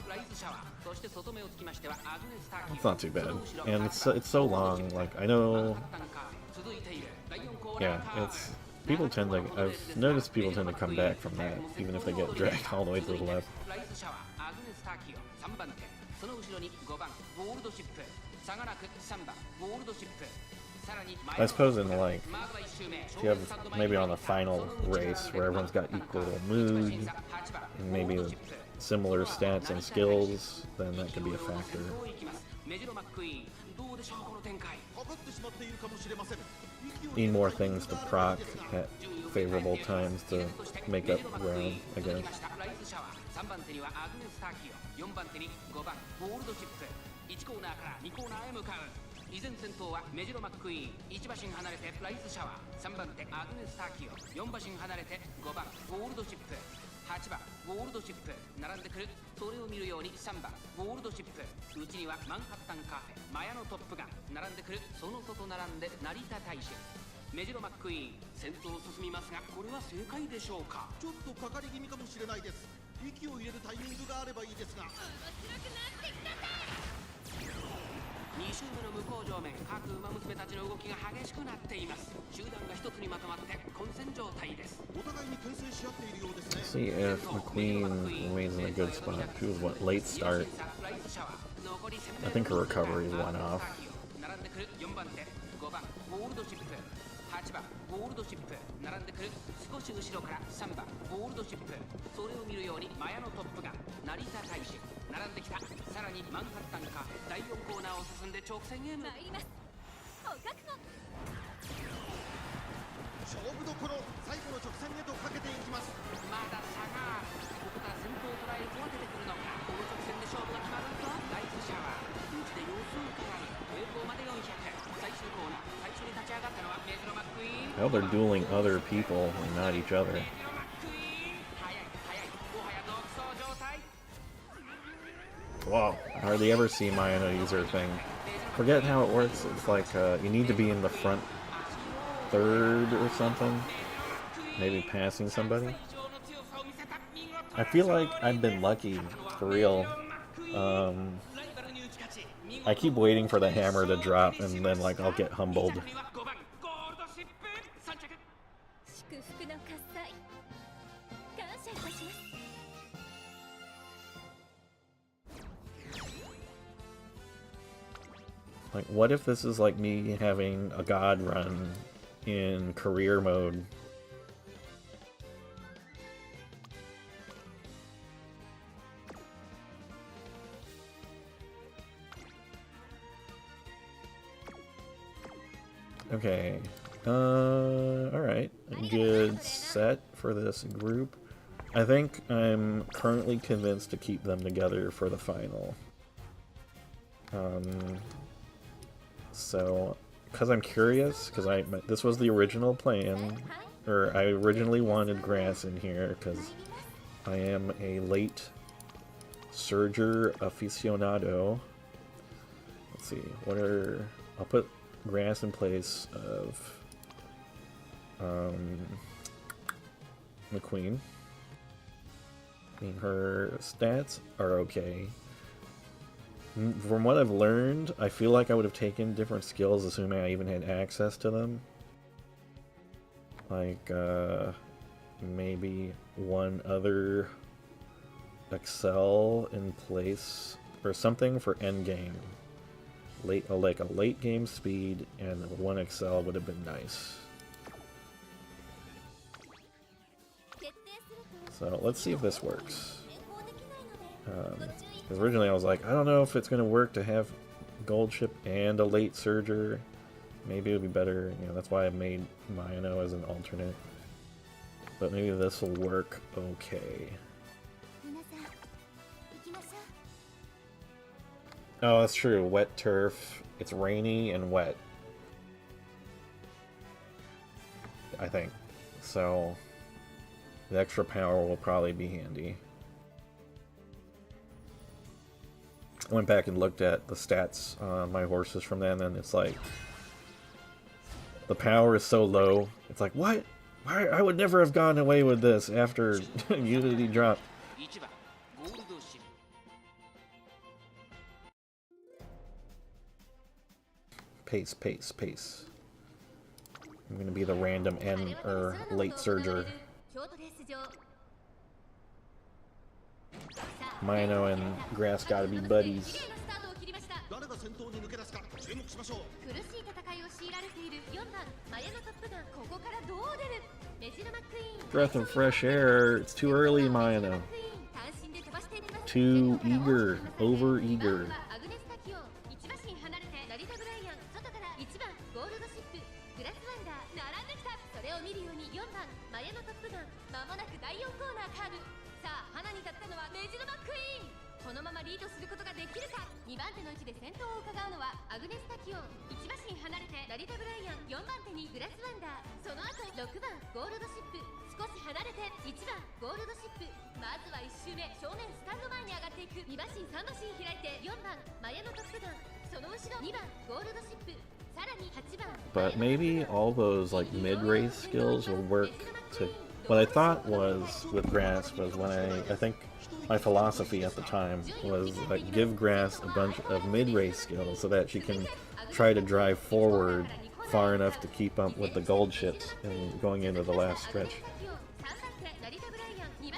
ライスシャワー、そして外目をつきましてはアグネス・タキオ。 It's not too bad. And it's so long. Like, I know. 続いている第4コーナ Yeah, ーカーブ。 it's. People tend to. I've noticed people tend to come back from that, even if they get dragged all the way to the left. ライスシャワー、アグネス・タキオ、3番手。その後ろに5番ゴールドシップ、差がなく3番ゴールドシップ。さらに I suppose in like, まずは1周目 if you have maybe on the final race where everyone's got equal mood and maybe similar stats and skills, then that could be a factor. メジロマックイーン、どうでしょうこの展開。かかってしまっているかもしれません。 Need more things to proc at favorable times to make up ground, I guess. ライスシャワー、3番手にはアグネス・タキオ、4番手に5番ゴールドシップ。1コーナーから2コーナーへ向かう。依然先頭はメジロマックイーン、1馬身離れてライスシャワー、3番手アグネス・タキオ、4馬身離れて5番ゴールドシップ、8番ゴールドシップ並んでくる。それを見るように3番ゴールドシップ、うちにはマンハッタンカフェ、マヤのトップが並んでくる。その外並んで成田大使。メジロマックイーン、先頭を進みますが、これは正解でしょうか。ちょっとかかり気味かもしれないです。息を入れるタイミングがあればいいですが。 2周目の向こう上面、各馬娘たちの動きが激しくなっています。集団が一つにまとまって混戦状態です。お互いに牽制し合っているようですね。 See if McQueen remains in a good spot. She was what, late start. I think her recovery went off. 並んでくる4番手5番ゴールドシップ、8番ゴールドシップ、並んでくる少し後ろから3番ゴールドシップ、それを見るようにマヤのトップが成田大使、並んできた。さらにマンハッタンか第4コーナーを進んで直線へ向かう。参ります。お覚悟。勝負どころ、最後の直線へとかけていきます。まだ差がある。ここから先頭を捉える子が出てくるのか。この直線で勝負が決まるとライフシャワーうちで様子を伺う。平行まで400、最終コーナー最初に立ち上がったのはメジロマックイーン。 Oh, they're dueling other people and not each other. メジロマックイーン、速い速い、もはや独走状態。 Wow, I hardly ever see Mayano use her thing. Forget how it works. It's like you need to be in the front third or something. Maybe passing somebody. I feel like I've been lucky, for real. I keep waiting for the hammer to drop and then like I'll get humbled. 祝福の喝采。感謝いたします。Like, what if this is like me having a god run in career mode? Okay. Alright. Good set for this group. I think I'm currently convinced to keep them together for the final. So, because I'm curious, because this was the original plan, or I originally wanted Grass in here, because I am a late Surger aficionado. Let's see, I'll put Grass in place of McQueen. I mean, her stats are okay. From what I've learned, I feel like I would have taken different skills assuming I even had access to them. Like, maybe one other Excel in place, or something for endgame. Like a late game speed and one Excel would have been nice. So let's see if this works. Because originally I was like, I don't know if it's going to work to have Gold Ship and a late Surger. Maybe it would be better, you know, that's why I made Mayano as an alternate. But maybe this will work okay. Oh, that's true. Wet turf. It's rainy and wet. I think. So, the extra power will probably be handy. I went back and looked at the stats on my horses from then, and it's like, the power is so low. It's like, what? Why? I would never have gone away with this after Unity dropped. Pace, pace, pace. I'm gonna be the random end or late Surger. Mayano and Grass gotta be buddies. 誰が先頭に抜け出すか注目しましょう。苦しい戦いを強いられている4番マヤのトップガン、ここからどう出る。メジロマックイーン Breath of fresh air. It's too early, Mayano. Too eager. Over eager. アグネスタキオン1馬身離れて成田ブライアン、外から1番ゴールドシップグラスワンダー並んできた。それを見るように4番マヤのトップガン、まもなく第4コーナーカーブ。さあ花に立ったのはメジロマックイーン。このままリードすることができるか。2番手の位置で先頭を伺うのはアグネスタキオン1馬身離れて成田ブライアン、4番手にグラスワンダー、その後6番ゴールドシップ少し離れて1番ゴールドシップ。まずは1周目正面スタンド前に上がっていく。2馬身3馬身開いて4番マヤのトップガン、その後ろ2番ゴールドシップ、さらに8番。 But maybe all those like mid-race skills will work to... What I thought was with Grass was when I think my philosophy at the time was like give Grass a bunch of mid-race skills so that she can try to drive forward far enough to keep up with the gold ships and going into the last stretch.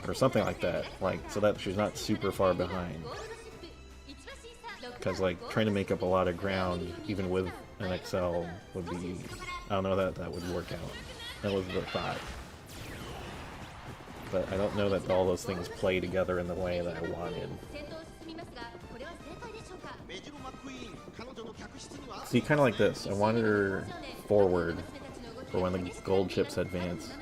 Or something like that, like so that she's not super far behind. Because like trying to make up a lot of ground even with and Excel would be, I don't know that would work out. That was the thought. But I don't know that all those things play together in the way that I wanted. 先頭を進みますがこれは正解でしょうか。 メジロマックイーン彼女の客室には See, kind of like this. I wanted her forward for when the gold chips advance.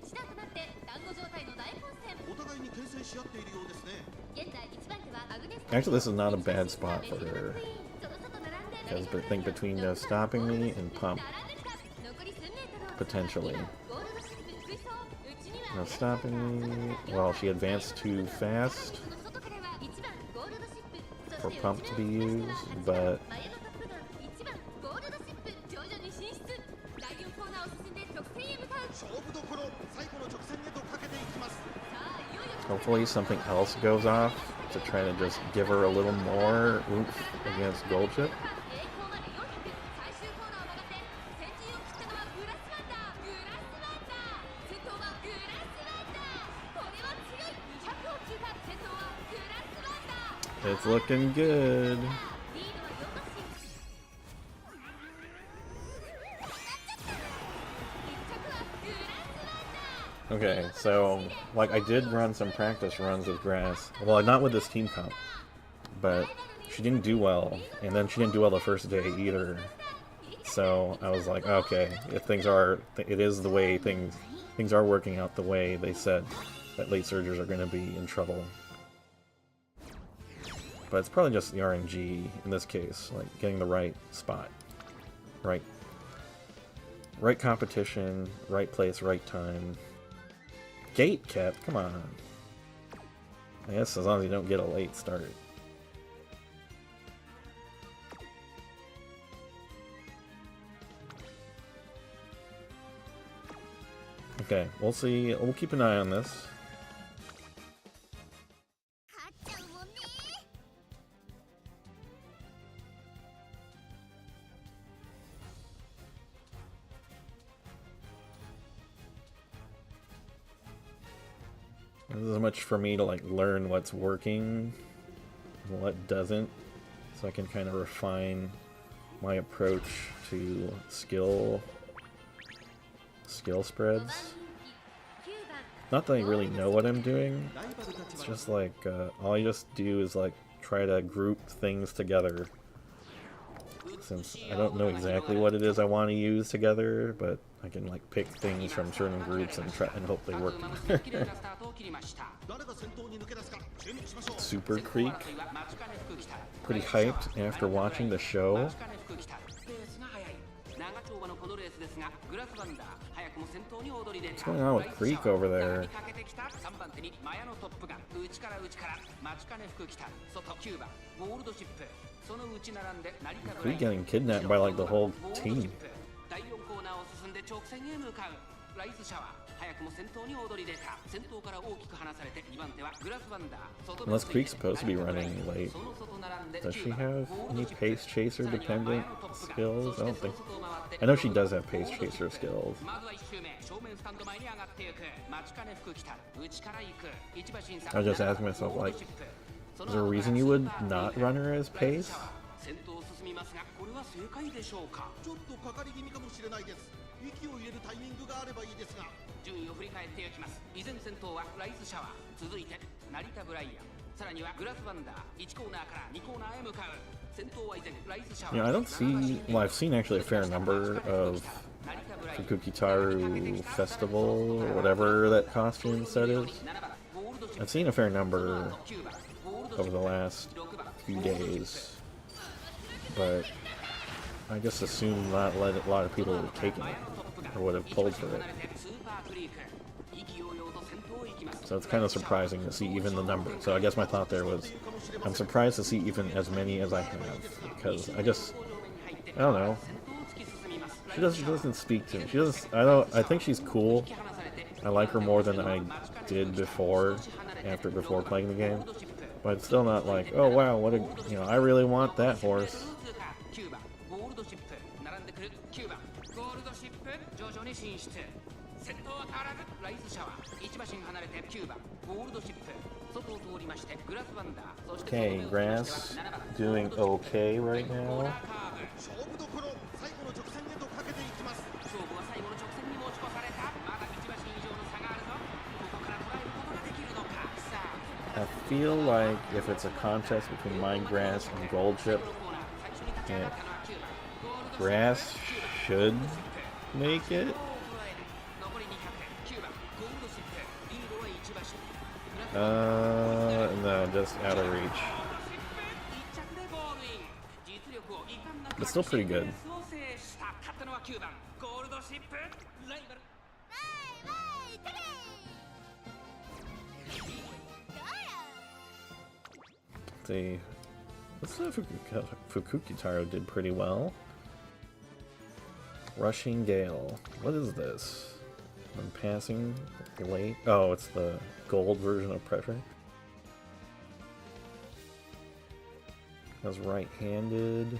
一段となって団子状態の大混戦。お互いに牽制し合っているようですね。現在1番手はアグネス Actually, this is not a bad spot for her. その外並んで Because I think between no stopping me and pump, 並んできた。残り数メートルを potentially. ゴールドシップ追走。内には No stopping me. Well, she advanced too fast その外からは1番ゴールドシップ。そ for して pump to be used, but マヤのトップガン1番ゴールドシップ徐々に進出。第4コーナーを進んで直線へ向かう。勝負どころ最後の直線へとかけていきます。さあいよいよ hopefully something else goes off to try to just give her a little more oomph against gold chip. 栄光まで400最終コーナーを曲がって先陣を切ったのはグラスワンダーグラスワンダー先頭はグラスワンダーこれは強い200を通過先頭はグラスワンダー It's looking good. リードは4馬身1着はグラスワンダー Okay, so like I did run some practice runs with grass. Well, not with this team comp, but she didn't do well, and then she didn't do well the first day either. So I was like, okay, if it is the way things are working out the way they said, that late surgers are going to be in trouble. But it's probably just the RNG in this case, like getting the right spot, right competition, right place, right time. Gate kept, come on. I guess as long as you don't get a late start. Okay, we'll see. We'll keep an eye on this. 勝っちゃうもんね。 This is much for me to like learn what's working and what doesn't, so I can kind of refine my approach to skill spreads. Not that I really know what I'm doing. It's just like all I just do is like try to group things together. Since I don't know exactly what it is I want to use together, but I can like pick things from certain groups and try and hope they work. 誰が先頭に抜け出すか注目しましょう。 Super Creek. Pretty hyped after watching the show. 長丁場のこのレースですがグラスワンダー早くも先頭に躍り出た What's going on with Creek over there? かけてきた3番手にマヤのトップガン内から待ちかね服来た外9番ゴールドシップその内並んで成田ブライ Creek getting kidnapped by like the whole ゴールドシッ team. プ第4コーナーを進んで直線へ向かうライスシャワー早くも先頭に躍り出た先頭から大きく離されて2番手はグラスワンダー Unless Creek's supposed to be running late. Does she have any pace chaser dependent skills? I don't think. I know she does have pace chaser skills. まずは1周目正面スタンド前に上がっていく待ちかね服来た内から行く一馬審査 I was just asking myself, like, is there a reason you would not run her as pace? 先頭を進みますがこれは正解でしょうかちょっとかかり気味かもしれないです。息を入れるタイミングがあればいいですが。順位を振り返っていきます依然先頭はライスシャワー続いて成田ブライアンさらにはグラスワンダー1コーナーから2コーナーへ向かう先頭は依然ライスシャワー You know, I don't see. Well, I've seen actually a fair number of Fukukitaru Festival or whatever that costume set is. I've seen a fair number over the last few days, but I just assumed not a lot of people would have taken it or would have pulled for it. So it's kind of surprising to see even the number. So I guess my thought there was, I'm surprised to see even as many as I have, because I don't know. She doesn't speak to me. I think she's cool. I like her more than I did before playing the game. But it's still not like, oh wow, I really want that horse. 先頭は変わらずライスシャワー1馬身離れて9番ゴールドシップ外を通りましてグラスワンダーそして Okay, Grass doing okay right now. 勝負どころ最後 I feel like if it's a contest between Mine Grass and Gold Chip, yeah, Grass should make it. No, just out of reach. But still pretty good. See, let's say Fukuki Taro did pretty well. Rushing Gale. What is this? I'm passing late. Oh, it's the gold version of Pressure. That's right-handed.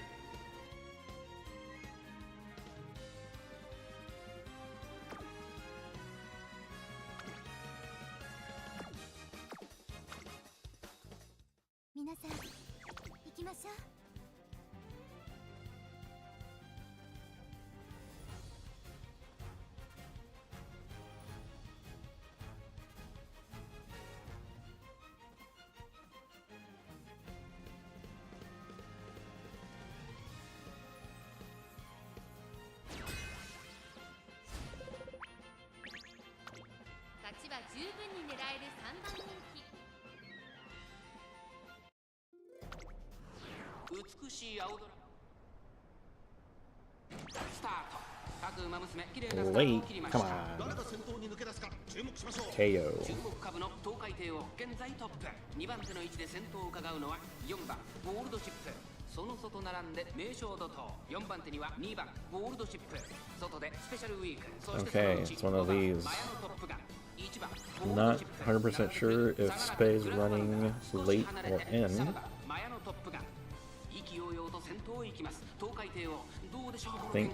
Late, come on. KO. 注目株の東海帝王現在トップ2番手の位置で先頭を伺うのは4番ゴールドシップその外並んで名将怒涛4番手には2番ゴールドシップ外でスペシャルウィークそしてその Okay, うち it's one of 5番 these. マヤのトップが1番ゴールド Not シップ 100% sure if Spay's running late or in. マヤのトップが意気揚々と先頭を行きます東海帝王どうでしょう I think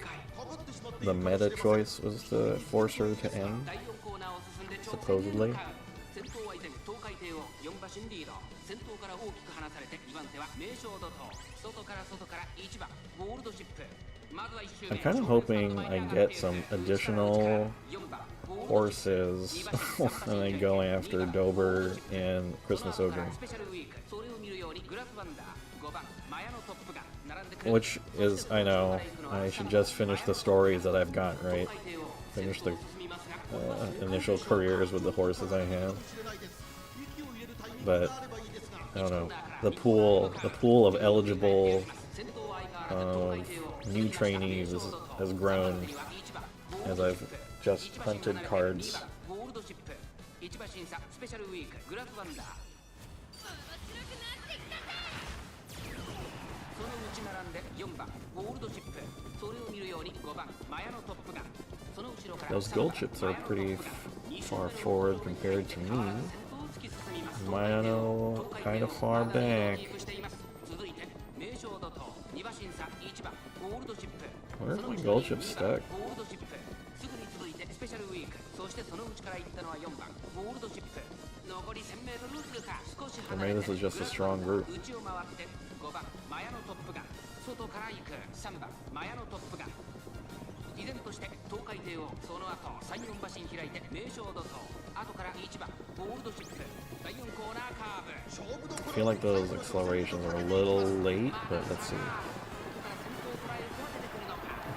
the meta choice was to force her to end, 第4コーナーを進んで supposedly. 先頭は依然東海帝王4馬身リード先頭から大きく離されて2番手は名将怒涛外から1番ゴールドシップまずは1周 I'm kind of hoping I get some additional horses when I go after Dober and Christmas Ogre. スペシャルウィークそれを見るようにグラスワンダー5番マヤのトップが並んでくる Which is, I know, I should just finish the stories that I've got, right? Finish the initial careers with the horses I have. But, I don't know, the pool of eligible new trainees has grown as I've just hunted cards. ゴールドシップ1馬審査スペシャルウィークグラスワンダーその内並んで4番ゴールドシップそれを見るように5番マヤのトップがその後ろから Those gold chips are pretty far forward compared to me. Mayano kind of far back. 続いて名将怒涛2馬審査1番ゴールドシップ Where's my gold chip stuck? ゴールドシップすぐに続いてスペシャルウィークそしてその内から行ったのは4番ゴールドシップ残り 1000m 通過少し Or 離れ maybe て this is just a strong group. 内を回って5番マヤのトップが外から行く3番マヤのトップが依然として東海帝王その後3、4馬身開いて名将怒涛後から1番ゴールドシップ第4コーナーカーブ I feel like those accelerations are a little late, but let's see.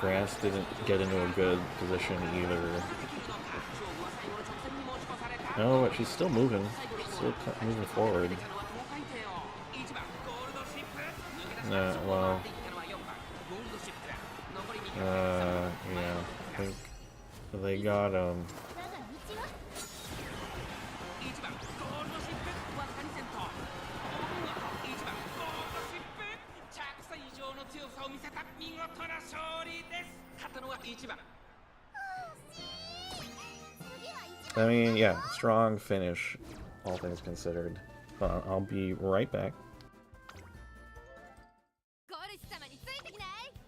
Grass didn't get into a good position either. No, but she's still moving. She's still moving forward. Nah, well. Yeah. I think they got, 1番ゴールドシップわずかに先頭1番ゴールドシップ着差以上の強さを見せた見事な勝利です勝ったのは1番 I mean, yeah, strong finish, all things considered. I'll be right back. ゴルシ様についてきない 「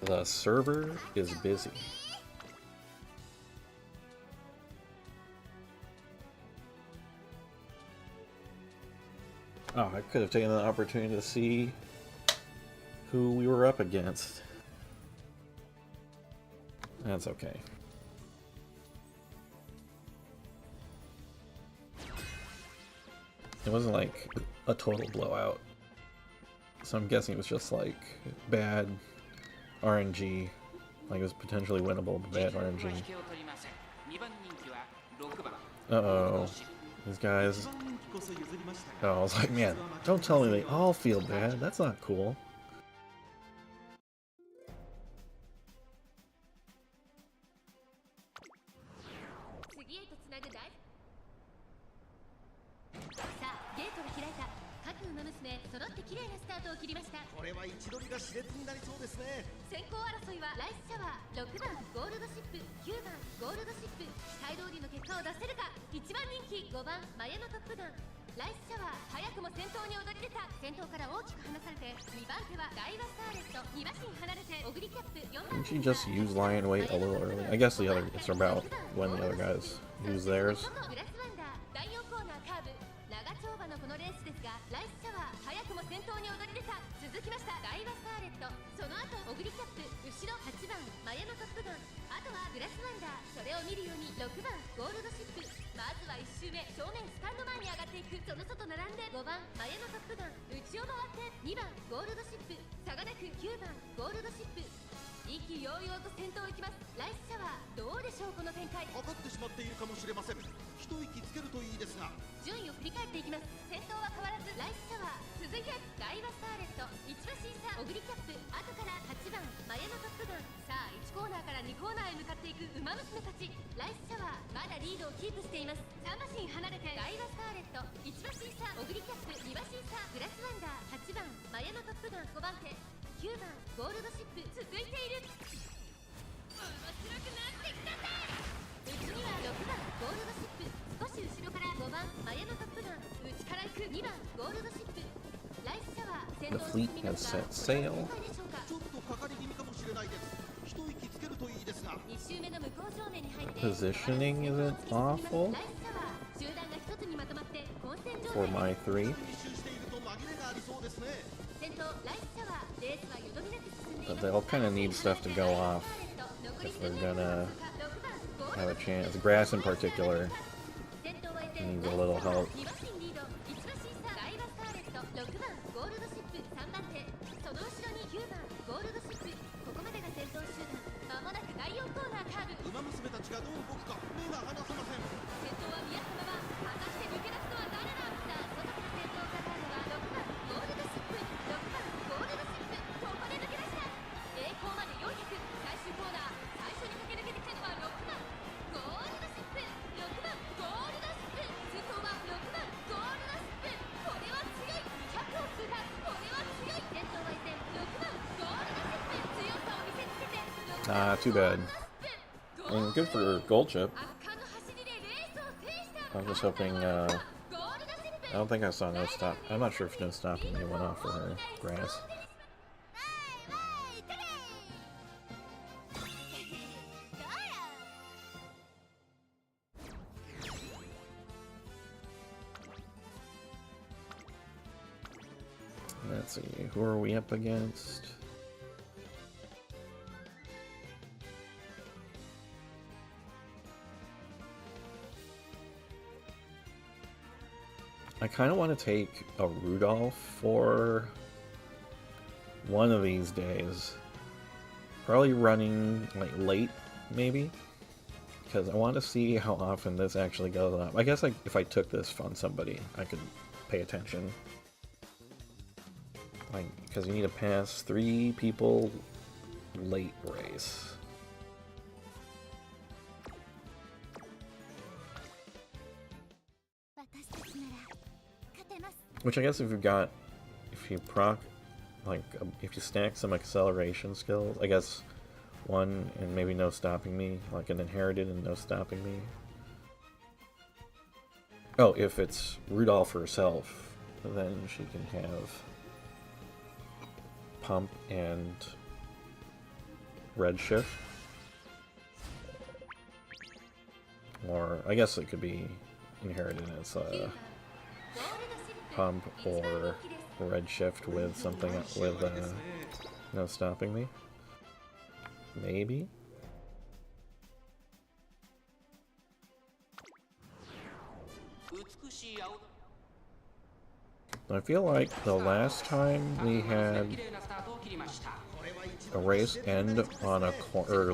The server is busy. Oh, I could have taken the opportunity to see who we were up against. That's okay. It wasn't like a total blowout. So I'm guessing it was just like bad RNG. Like it was potentially winnable, but bad RNG. Uh-oh. These guys... Oh, I was like, man, don't tell me they all feel bad. That's not cool. Didn't she just use Lion Weight a little early? I guess the other, it's about when the other guys use theirs. The fleet has set sail. Positioning isn't awful for my 3. But they'll kind of need stuff to go off if they're gonna have a chance. Grass in particular needs a little help. Too bad. I mean, good for Gold Chip. I was just hoping, I don't think I saw no stop. I'm not sure if no stopping me went off for her grass. Let's see, who are we up against? I kind of want to take a Rudolph for one of these days. Probably running like late, maybe, because I want to see how often this actually goes up. I guess like if I took this on somebody, I could pay attention. Like, because you need to pass 3 people late race. Which I guess if you proc, like, if you stack some acceleration skills, I guess 1 and maybe no stopping me, like an inherited and no stopping me. Oh, if it's Rudolph herself, then she can have pump and Redshift. Or I guess it could be inherited as Pump or Redshift with something with no stopping me. Maybe. I feel like the last time we had a race end on a corner,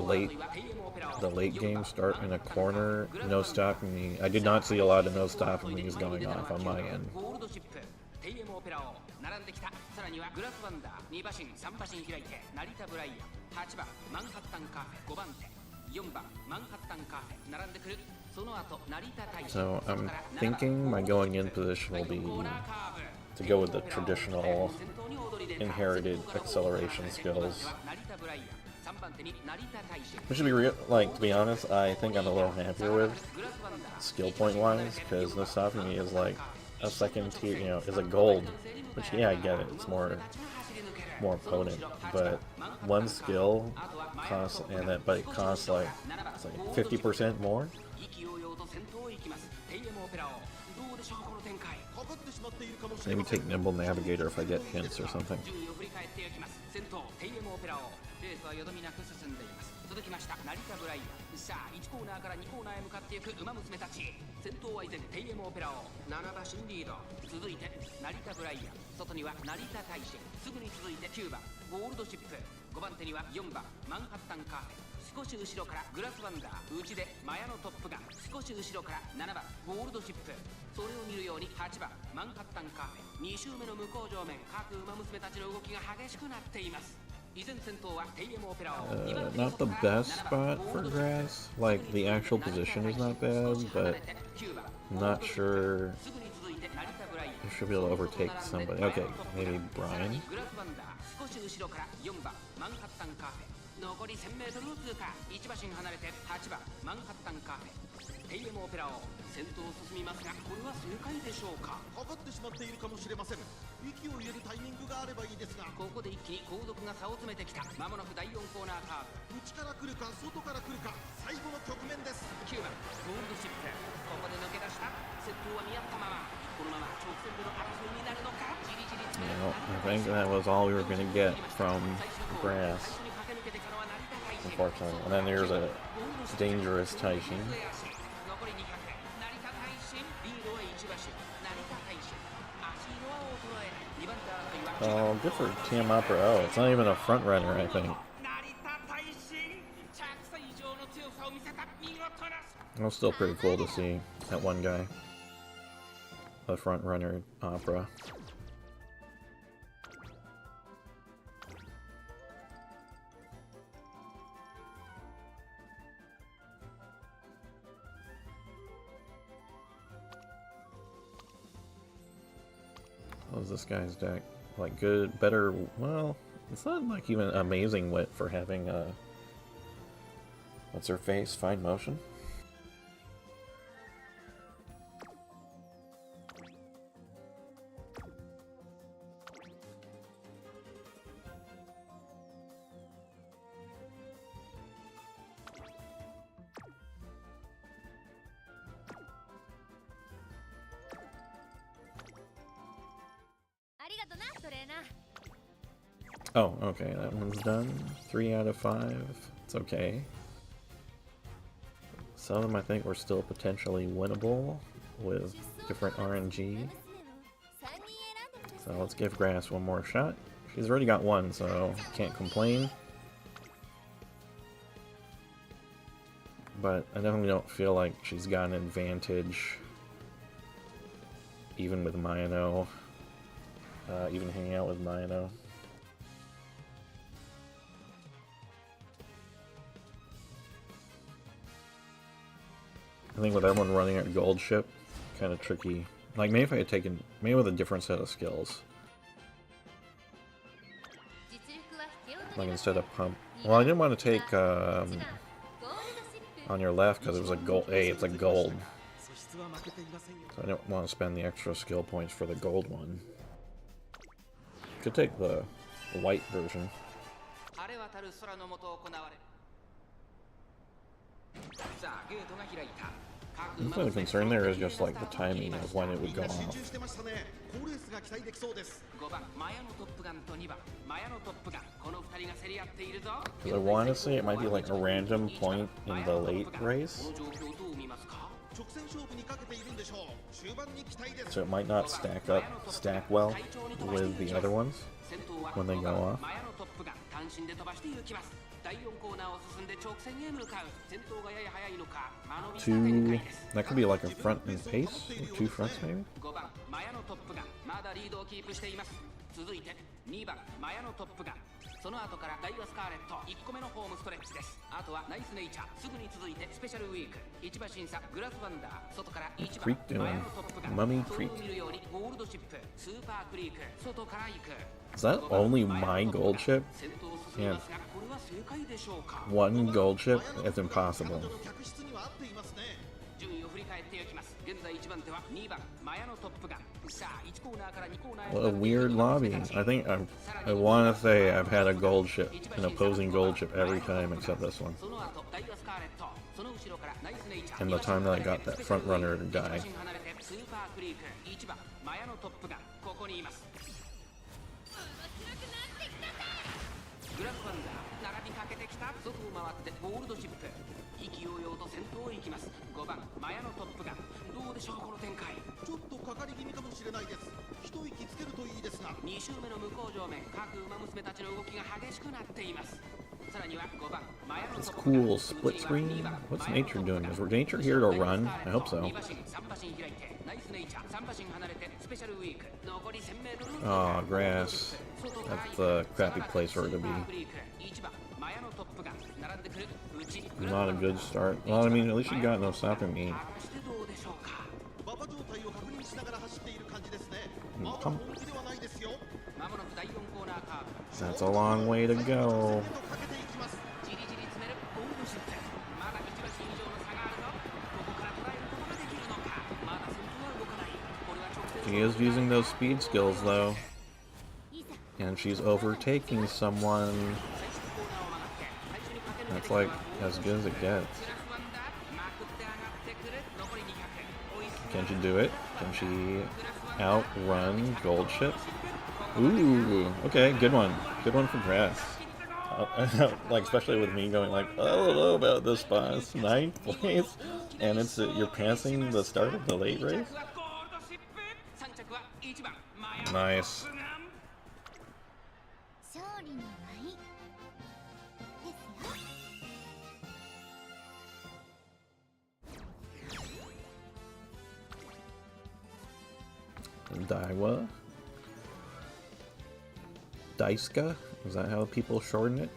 the late game start in a corner, no stopping me. I did not see a lot of no stopping me's going off on my end. So I'm thinking my going in position will be to go with the traditional inherited acceleration skills. Which should be real, like, to be honest, I think I'm a little happier with skill point wise, because no stopping me is like a second tier, you know, is a gold. Which, yeah, I get it, it's more potent, but one skill costs, and that, but it costs like, it's like 50% more. Maybe take Nimble Navigator if I get hints or something. Not the best spot for grass. Like, the actual position is not bad, but I'm not sure. I should be able to overtake somebody. Okay, maybe Brian. Well, I think that was all we were going to get from grass, unfortunately. And then there's a dangerous Taishin. Oh, good for Team Opera. Oh, it's not even a front runner, I think. It was still pretty cool to see that one guy, the front runner Opera. What was this guy's deck? Like, good, better, well, it's not like even amazing wit for having what's her face? Fine motion? Oh, okay, that one's done. 3 out of 5. It's okay. Some of them I think were still potentially winnable with different RNG. So let's give Grass one more shot. She's already got one, so can't complain. But I definitely don't feel like she's got an advantage, even with Mayano. Even hanging out with Mayano. I think with everyone running at gold ship, kind of tricky. Like, maybe if I had taken, maybe with a different set of skills. Like, instead of pump. Well, I didn't want to take on your left because it was a gold. Hey, it's a gold. So I don't want to spend the extra skill points for the gold one. Could take the white version. 渡る空の下行われさあゲートが開いた The only concern there is just like the timing of when it would go 集 off. 中してましたね。好レースが期待できそうです。5番マヤのトップガンと2番マヤのトップガンこの2人が競り合っているぞ Because I want to say it might be like a random point in the late race, この状況どう見ますか 直線勝負にかけているんでしょう。終盤に期待です。 so it might not stack well with the other ones 先頭は when they go off. マヤのトップガン単身で飛ばして行きます第4コーナーを進んで直線へ向かう先頭がやや速いのか間延びした展 Two, 開です that could be like a front and pace, or two fronts maybe. 5番マヤのトップガンまだリードをキープしています続いて2番マヤのトップガンその後からダイワスカーレット1個目のホームストレッチですあとはナイスネイチャーすぐに続いてスペシャルウィーク1馬審査グラスワンダー外から1 Creek 番 doing? マヤのトップガン Mummy そ Creek. れを見るようにゴールドシップスーパークリーク外から行く Is that only my gold chip? 先頭を進みますがこれは正解でしょうか One gold chip? It's impossible. 彼女の客室には合っていますね。順位を振り返っていきます現在1番手は2番マヤのトップガンさあ1コーナーから2コーナーへ What a weird lobby. I want to say I've had a gold chip, an opposing gold chip every time except this one. その後ダイワスカーレットその後ろからナイスネイチャー And the time that I got that front runner to die. 1馬身離れてスーパークリーク1番マヤのトップガンここにいますグラスワンダー並びかけてきた外を回ってゴールドシップ意気揚々と先頭へ行きます5番マヤのトップガンどうでしょうこの展開ちょっとかかり気味かもしれないです。一息つけるといいですが。 2周目の向こう上面各馬娘たちの動きが激しくなっていますさらには5番マヤの It's トップガン cool. Split screen? What's nature doing? Is nature here to run? I hope so. 2馬身3馬身開いてナイスネイチャー3馬身離れてスペシャルウィーク残り 1000m Aw, grass. That's the crappy place for it to be. 1番マヤのトップガン並んでくる内 Not a good start. Well, I mean, at least you got no stopping me. 果たしてどうでしょうか馬場状態を確認しながら走っている感じですね。うんまだ本気ではないですよ。まもなく第4コーナーカーブ That's a long way to go. かけていきます。じりじり詰めるゴールドシップまだ1馬身以上の差があるぞここから捉えることができるのかまだ先頭は動かないこれは直線 She is using those speed skills, though. And she's overtaking someone. That's like as good as it gets. Can she do it? Can she outrun Gold Chip? Ooh, okay, good one. Good one for Grass. Like, especially with me going like, I don't know about this boss. 9th place? And it's you're passing the start of the late race? Nice. 勝利の舞ですよ。 Daiwa? Daiska? Is that how people shorten it?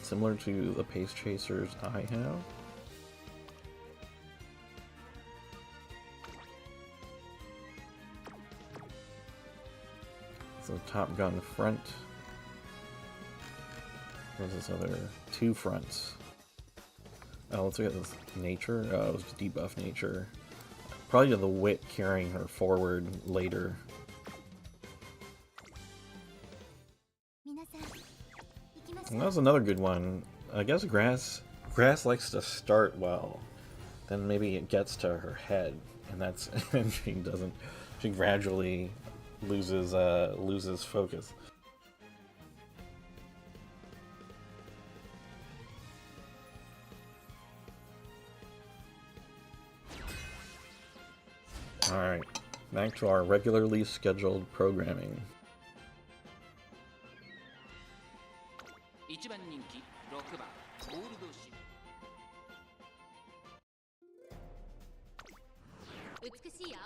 Similar to the Pace Chasers I have? So Top Gun front. What's this other? Two fronts. Oh, let's look at this nature. Oh, it was debuff nature. Probably the wit carrying her forward later. 皆さん、行きましょ And う。 that was another good one. I guess Grass likes to start well. Then maybe it gets to her head, and that's and she gradually loses focus. Alright, back to our regularly scheduled programming. 1番人気6番ゴールドシップ美しい青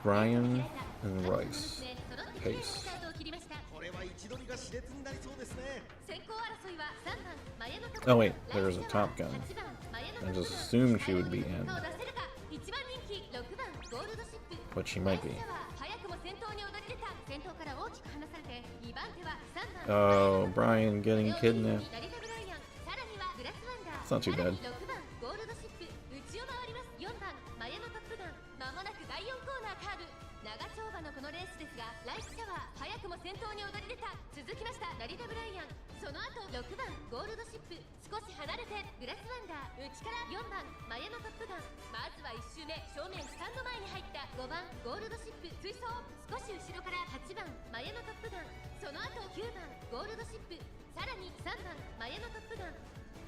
Brian and Royce. Pace. これは位置取りが熾烈になりそうですね。 Oh wait, there's a Top Gun. I just assumed she would be in, but she might be. Oh, Brian getting kidnapped. It's not too bad. 長丁場のこのレースですが、ライフシャワー早くも先頭に躍り出た。続きました成田ブライアン、その後6番ゴールドシップ、少し離れてグラスワンダー、内から4番マヤノトップガン。まずは1周目正面スタンド前に入った5番ゴールドシップ追走、少し後ろから8番マヤノトップガン、その後9番ゴールドシップ、さらに3番マヤノトップガン。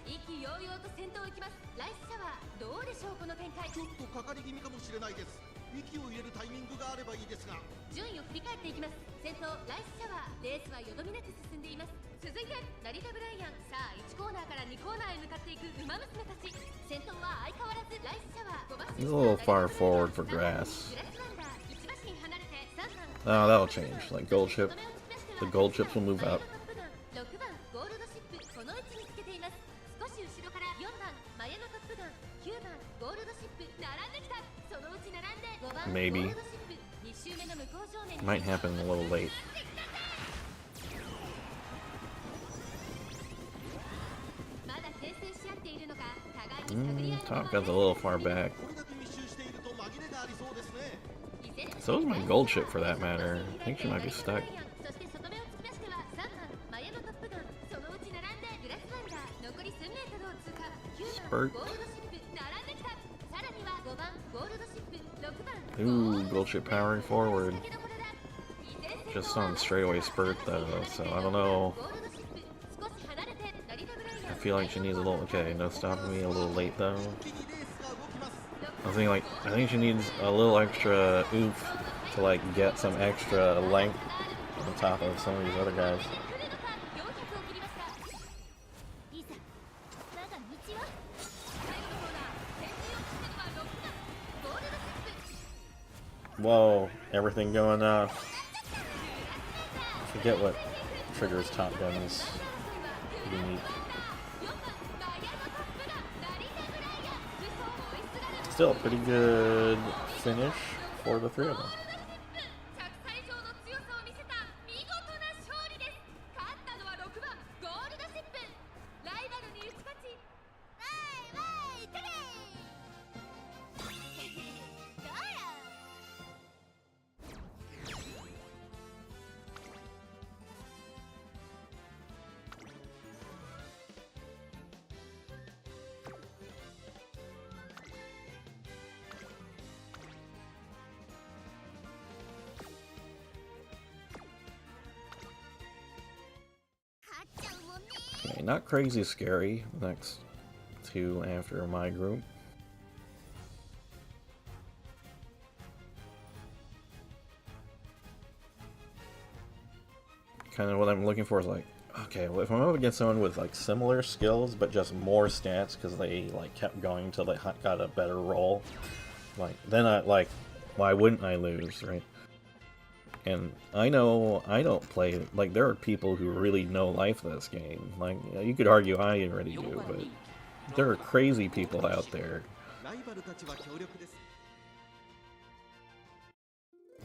意気揚々と先頭を行きます。ライスシャワー、どうでしょうこの展開。ちょっとかかり気味かもしれないです。息を入れるタイミングがあればいいですが。順位を振り返っていきます。先頭ライスシャワー、レースはよどみなく進んでいます。続いて成田ブライアン、さあ1コーナーから2コーナーへ向かっていく馬娘たち。先頭は相変わらずライスシャワー、5馬身 He's a little far forward for grass. グラスワンダー、1馬身離れて3番 Oh, that'll change. Like gold chip, the gold chips will move up. 6番ゴールドシップ、この位置につけています。少し後ろから4番マヤノトップガン、9番ゴールドシップ、並んできた。そのうち並んで5番 Maybe. ゴールドシップ、2周目の向こう正面に Might happen a little late. まだ牽制し合っているのか、互いに探り合いの Top got a little far back. これだけ密集していると紛れがありそうですね。 So is my gold chip for that matter. I think she might be stuck. そして外目をつきましては3番マヤノトップガン、そのうち並んでグラスワンダー、残り1000メートルを通過。9番 Spurt. ゴールドシップ、並んできた。さらには5番ゴールドシップ、6番 Ooh, gold chip powering forward. Just on straightaway spurt though, so I don't know. I feel like she needs a little. Okay, no stopping me a little late though. 一気にレースが動きます。 I think I think she needs a little extra oomph to like get some extra length on top of some of these other guys. いざ我が道は。 Whoa, everything going off. Forget what triggers Top Gun's unique. Still a pretty good finish for the three of them. 着彩上の強さを見せた見事な勝利です。勝ったのは6番ゴールドシップ、ライバルに打ち勝ち。わいわいテレーどうよ。 勝っちゃうもんね。 Okay, not crazy scary. Next two after my group. Kind of what I'm looking for is like, okay, well, if I'm up against someone with like similar skills but just more stats because they like kept going until they got a better roll, like then I like, why wouldn't I lose, right? And I know I don't play, like there are people who really know life this game. Like you could argue I already do, but there are crazy people out there. ライバルたちは強力です。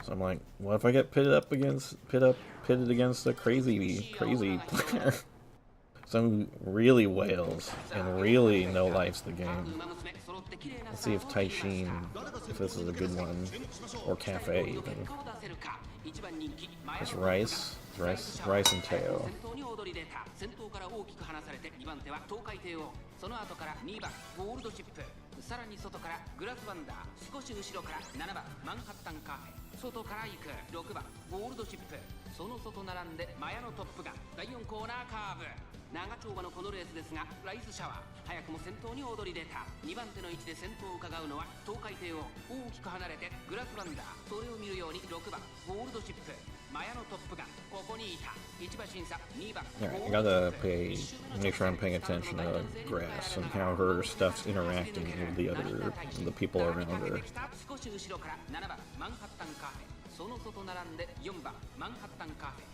So I'm like, what if I get pitted against a crazy player? Some really wails and really no life's the game. Let's see if Taishin, if this is a good one, or Cafe even. It's Rice and Teo. 先頭から大きく離されて2番手は東海帝王、その後から2番ゴールドシップ、さらに外からグラスワンダー、少し後ろから7番マンハッタンカフェ、外から行く6番ゴールドシップ、その外並んでマヤのトップガン、第4コーナーカーブ。長丁場のこのレースですが、ライスシャワー早くも先頭に躍り出た。2番手の位置で先頭を伺うのは東海帝王、大きく離れてグラスワンダー、それを見るように6番ゴールドシップ、マヤのトップガン、ここにいた。1馬審査2番 Alright, I gotta make sure I'm paying attention to Grass and how her stuff's interacting with the people around her. 少し後ろから7番マンハッタンカフェ、その外並んで4番マンハッタンカフェ。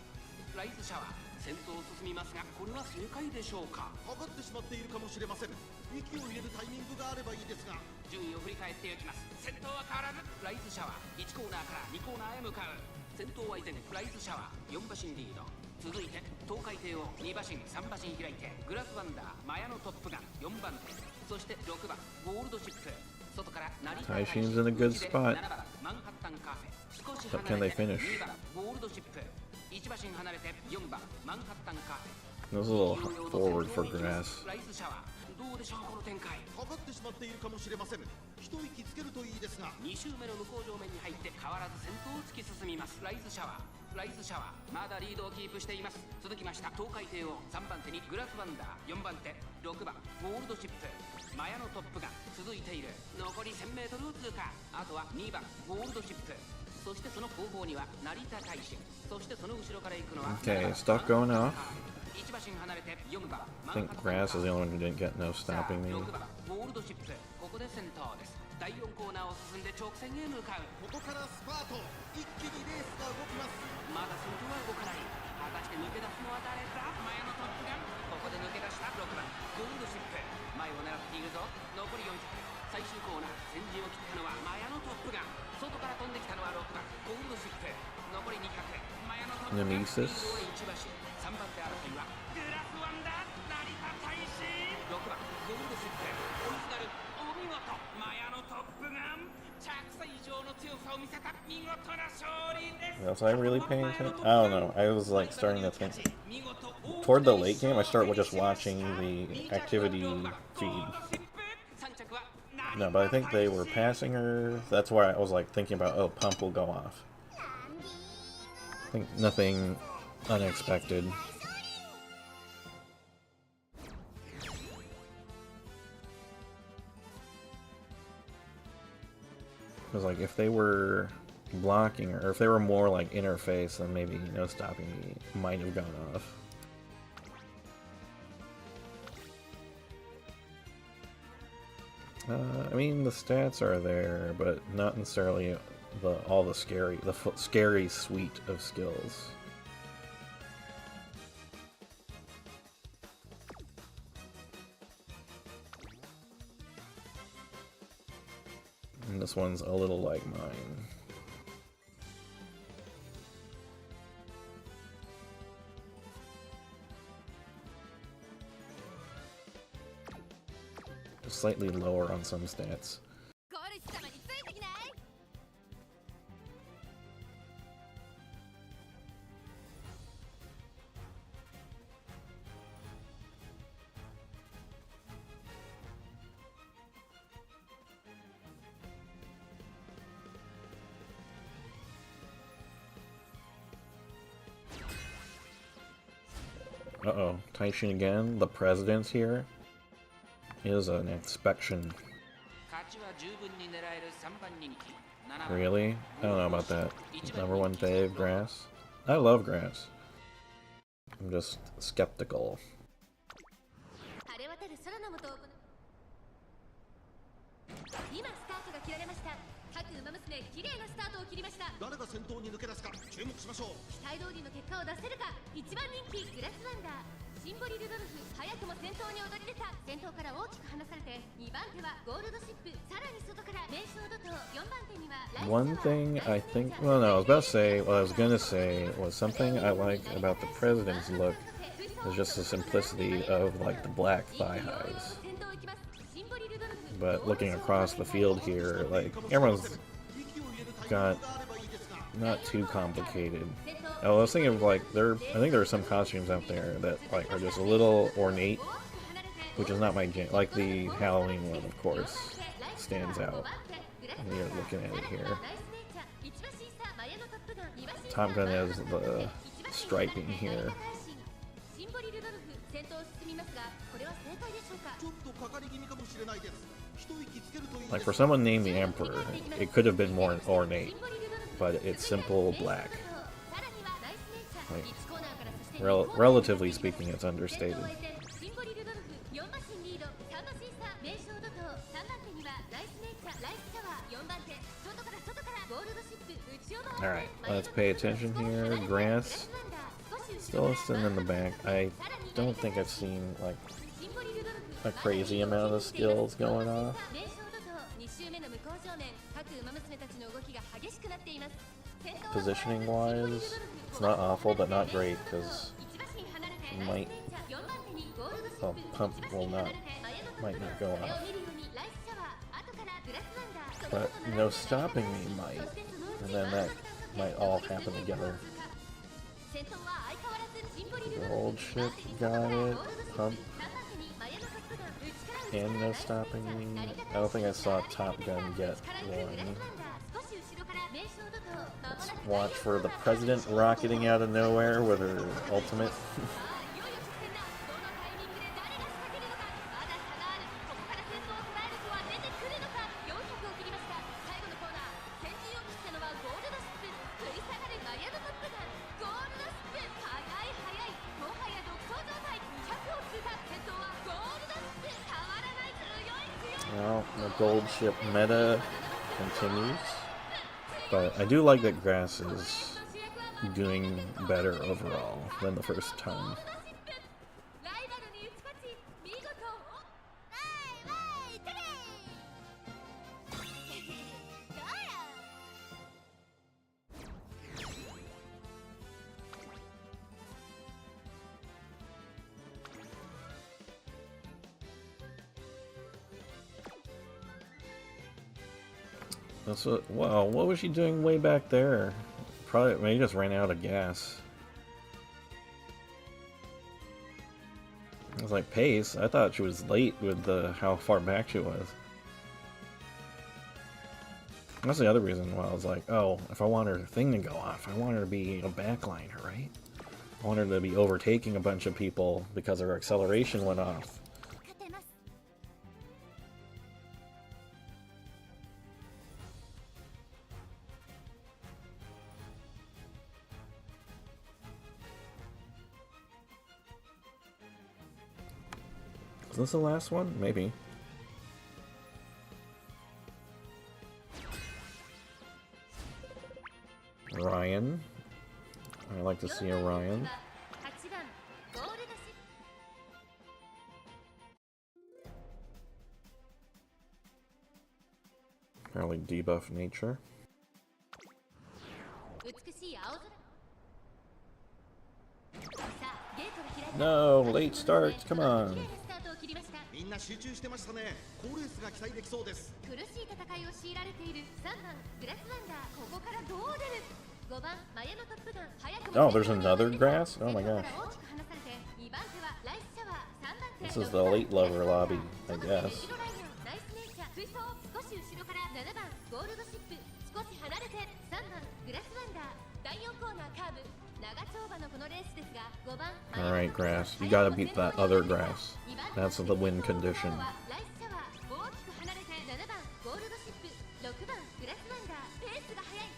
ライスシャワー先頭を進みますが、これは正解でしょうか。かかってしまっているかもしれません。息を入れるタイミングがあればいいですが。順位を振り返っていきます。先頭は変わらずライスシャワー、1コーナーから2コーナーへ向かう。先頭は依然ライスシャワー、4馬身リード。続いて東海帝王、2馬身3馬身開いてグラスワンダー、マヤのトップガン4番手、そして6番ゴールドシップ、外から成田 Taishin's in a good spot. 7番マンハッタンカフェ、少し But can 離れ they て finish? 2番ゴールドシップ、1馬身離れて4番マンハッタンカー It was a little forward for Grass. ライズシャワーどうでしょうこの展開かかってしまっているかもしれません。一息つけるといいですが。2周目の向こう上面に入って変わらず先頭を突き進みます。ライズシャワーライズシャワーまだリードをキープしています。続きました東海帝王3番手にグラスワンダー4番手6番ゴールドシップマヤのトップが続いている。残り 1000m を通過。あとは2番ゴールドシップそしてその後方には成田大使そしてその後ろから行くのは Okay, stop going off. 1馬身離れて4番 I think Grass is the only one who didn't get no stopping me. 6番ゴールドシップここで先頭です。第4コーナーを進んで直線へ向かう。ここからスパート。一気にレースが動きます。まだ先頭は動かない。果たして抜け出すのは誰だ。マヤのトップガンここで抜け出した6番ゴールドシップ前を狙っているぞ。残り400最終コーナー先陣を切ったのはマヤのトップガン外から飛んできたのは6番ゴールドシップ残り200マヤのトップガン Nemesis 1馬身3番手争いはグラスワンダー成田大使6番ゴールドシップオリジナルお見事マヤのトップガン着差以上の強さを見せた見事な勝利です。 Was I really paying attention? I don't know. I was like starting to think. Toward the late game, I started just watching the activity feed. No, but I think they were passing her. That's why I was like thinking about, oh, pump will go off. I think nothing unexpected. Because like if they were blocking her, or if they were more like interface, then maybe no stopping me might have gone off. I mean the stats are there, but not necessarily all the scary suite of skills. And this one's a little like mine. Just slightly lower on some stats. ゴルチ様についてきない。 Uh-oh, Taishin again. The president's here. Is an inspection. Really? I don't know about that. Number one Dave, Grass. I love Grass. I'm just skeptical. 晴れ渡る空の下を今スタートが切られました。各馬娘綺麗なスタートを切りました。誰が先頭に抜け出すか注目しましょう。期待通りの結果を出せるか。一番人気グラスワンダーシンボリルドルフ早くも先頭に躍り出た。先頭から大きく離されて2番手はゴールドシップさらに外から名称怒涛4番手にはライス One thing I think, well no, I was about to say, what I was gonna say was something I like about the president's look is just the simplicity of like the black thigh highs. But looking across the field here, like everyone's got not too complicated. I was thinking of like I think there are some costumes out there that like are just a little ornate, which is not my jam. Like the Halloween one, of course, stands out. And you're looking at it here. Top Gun has the striping here. Like for someone named the Emperor, it could have been more ornate, but it's simple black. Like, relatively speaking, it's understated. Alright, let's pay attention here. Grass, still sitting in the back. I don't think I've seen like a crazy amount of skills going off. Positioning wise, it's not awful, but not great because might pump might not go off. But no stopping me might, and then that might all happen together. 先頭は相変わらずジンボリルド Gold ship, got it. Pump. And no stopping me. I don't think I saw Top Gun get one. Let's watch for the president rocketing out of nowhere with her ultimate. Well, the gold ship meta continues, but I do like that Grass is doing better overall than the first time. ライバルに打ち勝ち見事 That's what. Wow, what was she doing way back there? Probably maybe just ran out of gas. I was like, pace. I thought she was late with how far back she was. That's the other reason why I was like, oh, if I want her thing to go off, I want her to be a backliner, right? I want her to be overtaking a bunch of people because her acceleration went off. Is this the last one? Maybe. Ryan. I like to see a Ryan. Apparently debuff nature. No, late start, come on. みんな集中してましたね。好レースが期待できそうです。苦しい戦いを強いられている3番グラスワンダー、ここからどう出る5番マヤのトップガン、早くも Oh, there's another grass? Oh my gosh. 大きく離されて2番手はライスシャワー、3番手 This is the late lover lobby, I guess. ナイスネイチャー、追走少し後ろから7番ゴールドシップ、少し離れて3番グラスワンダー、第4コーナーカーブ、長丁場のこのレースですが5番 Alright, grass. You gotta beat that other grass. That's the win condition. ライスシャワー、大きく離れて7番ゴールドシップ、6番グラスワンダー、ペースが速い。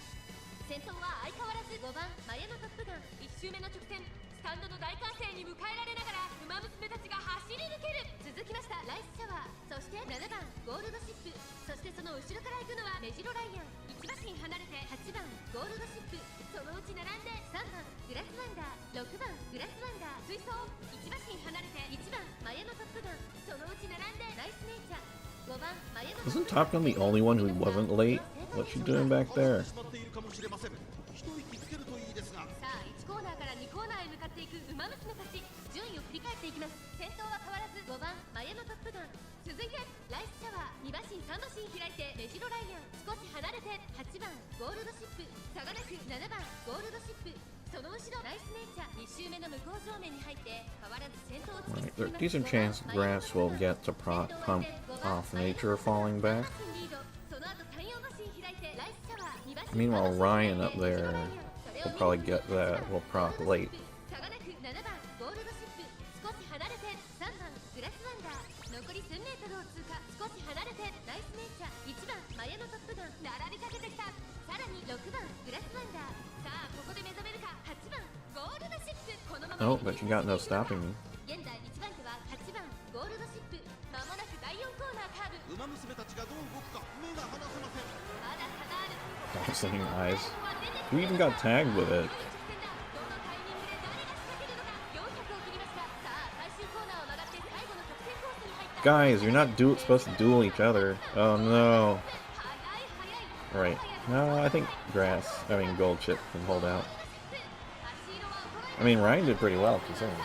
先頭は相変わらず5番マヤのトップガン、1周目の直線、スタンドの大歓声に迎えられながらウマ娘たちが走り抜ける。続きましたライスシャワー、そして7番ゴールドシップ、そしてその後ろから行くのはメジロライアン、1馬身離れて8番ゴールドシップ、そのうち並んで3番グラスワンダー、6番グラスワンダー、追走1馬身離れて1番マヤのトップガン、そのうち並んでナイスネイチャー、5番マヤのトップ Isn't Top Gun the only one who wasn't late? What's she doing back there? しまっているかもしれません。一息つけるといいですが。さあ1コーナーから2コーナーへ向かっていくウマ娘たち、順位を振り返っていきます。先頭は変わらず5番マヤのトップガン、続いてライスシャワー、2馬身3馬身開いてメジロライアン、少し離れて8番ゴールドシップ、差がなく7番ゴールドシップ、その後ろライスネイチャー、2周目の向こう正面に入って変わらず先頭を突き Right, 進 there's み a ます。 decent chance grass will get to pump off nature falling back. Meanwhile, Ryan up there will probably get that, will prop late. 差がなく7番ゴールドシップ、少し離れて3番グラスワンダー、残り1000メートルを通過、少し離れてナイスネイチャー、1番マヤのトップガン、並びかけてきた。さらに6番グラスワンダー、さあここで目覚めるか8番ゴールドシップ、このまま Oh, but you got no stopping me. 現在1番手は8番ゴールドシップ、まもなく第4コーナーカーブ、ウマ娘たちがどう動くか目が離せません。まだ差がある。 Dancing eyes. Who even got tagged with it? Guys, you're not supposed to duel each other. Oh no. Right. No, I think Gold Chip can hold out. I mean, Ryan did pretty well, considering.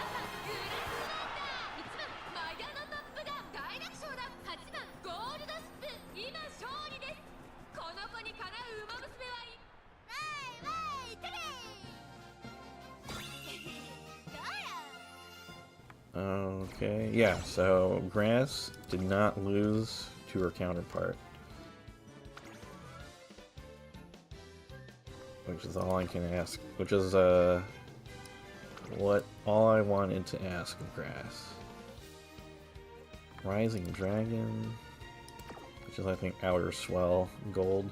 Okay, yeah, so Grass did not lose to her counterpart. Which is all I can ask. Which is, all I wanted to ask of Grass. Rising Dragon, which is, I think, Outer Swell Gold.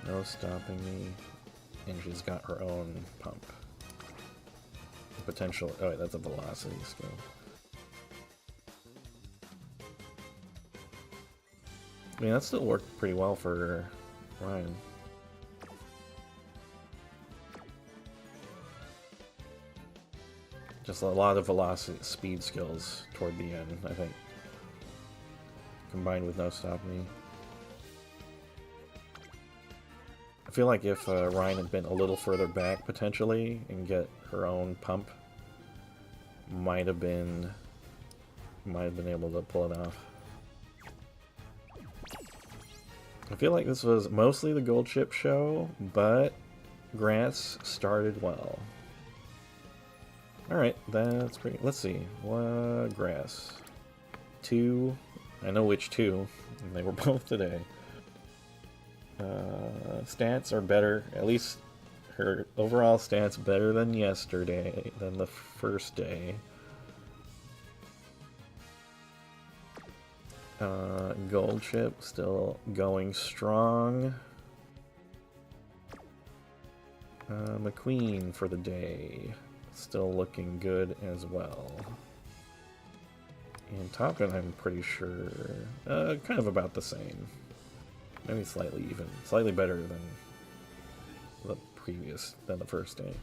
No stopping me. And she's got her own pump. Potential. Oh, wait, that's a velocity skill. I mean, that still worked pretty well for Ryan. Just a lot of velocity, speed skills toward the end, I think. Combined with no stop me. I feel like if Ryan had been a little further back, potentially, and get her own pump, might have been able to pull it off. I feel like this was mostly the Gold Chip show, but Grass started well. Alright, that's pretty... Let's see. What Grass? 2. I know which 2. And they were both today. Stats are better. At least her overall stats better than yesterday, than the first day. Gold Chip still going strong. McQueen for the day. Still looking good as well. And Top Gun, I'm pretty sure, kind of about the same. Maybe slightly even. Slightly better than the first day.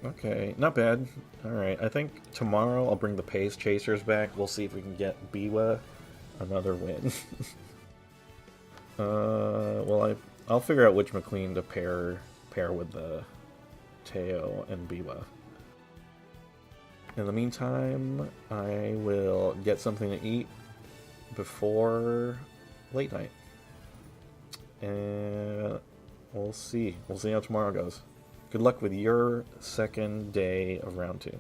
Okay, not bad. Alright, I think tomorrow I'll bring the Pace Chasers back. We'll see if we can get Biwa another win. Well, I'll figure out which McQueen to pair with the Teo and Biwa. In the meantime, I will get something to eat before late night. And we'll see. We'll see how tomorrow goes. Good luck with your second day of round 2.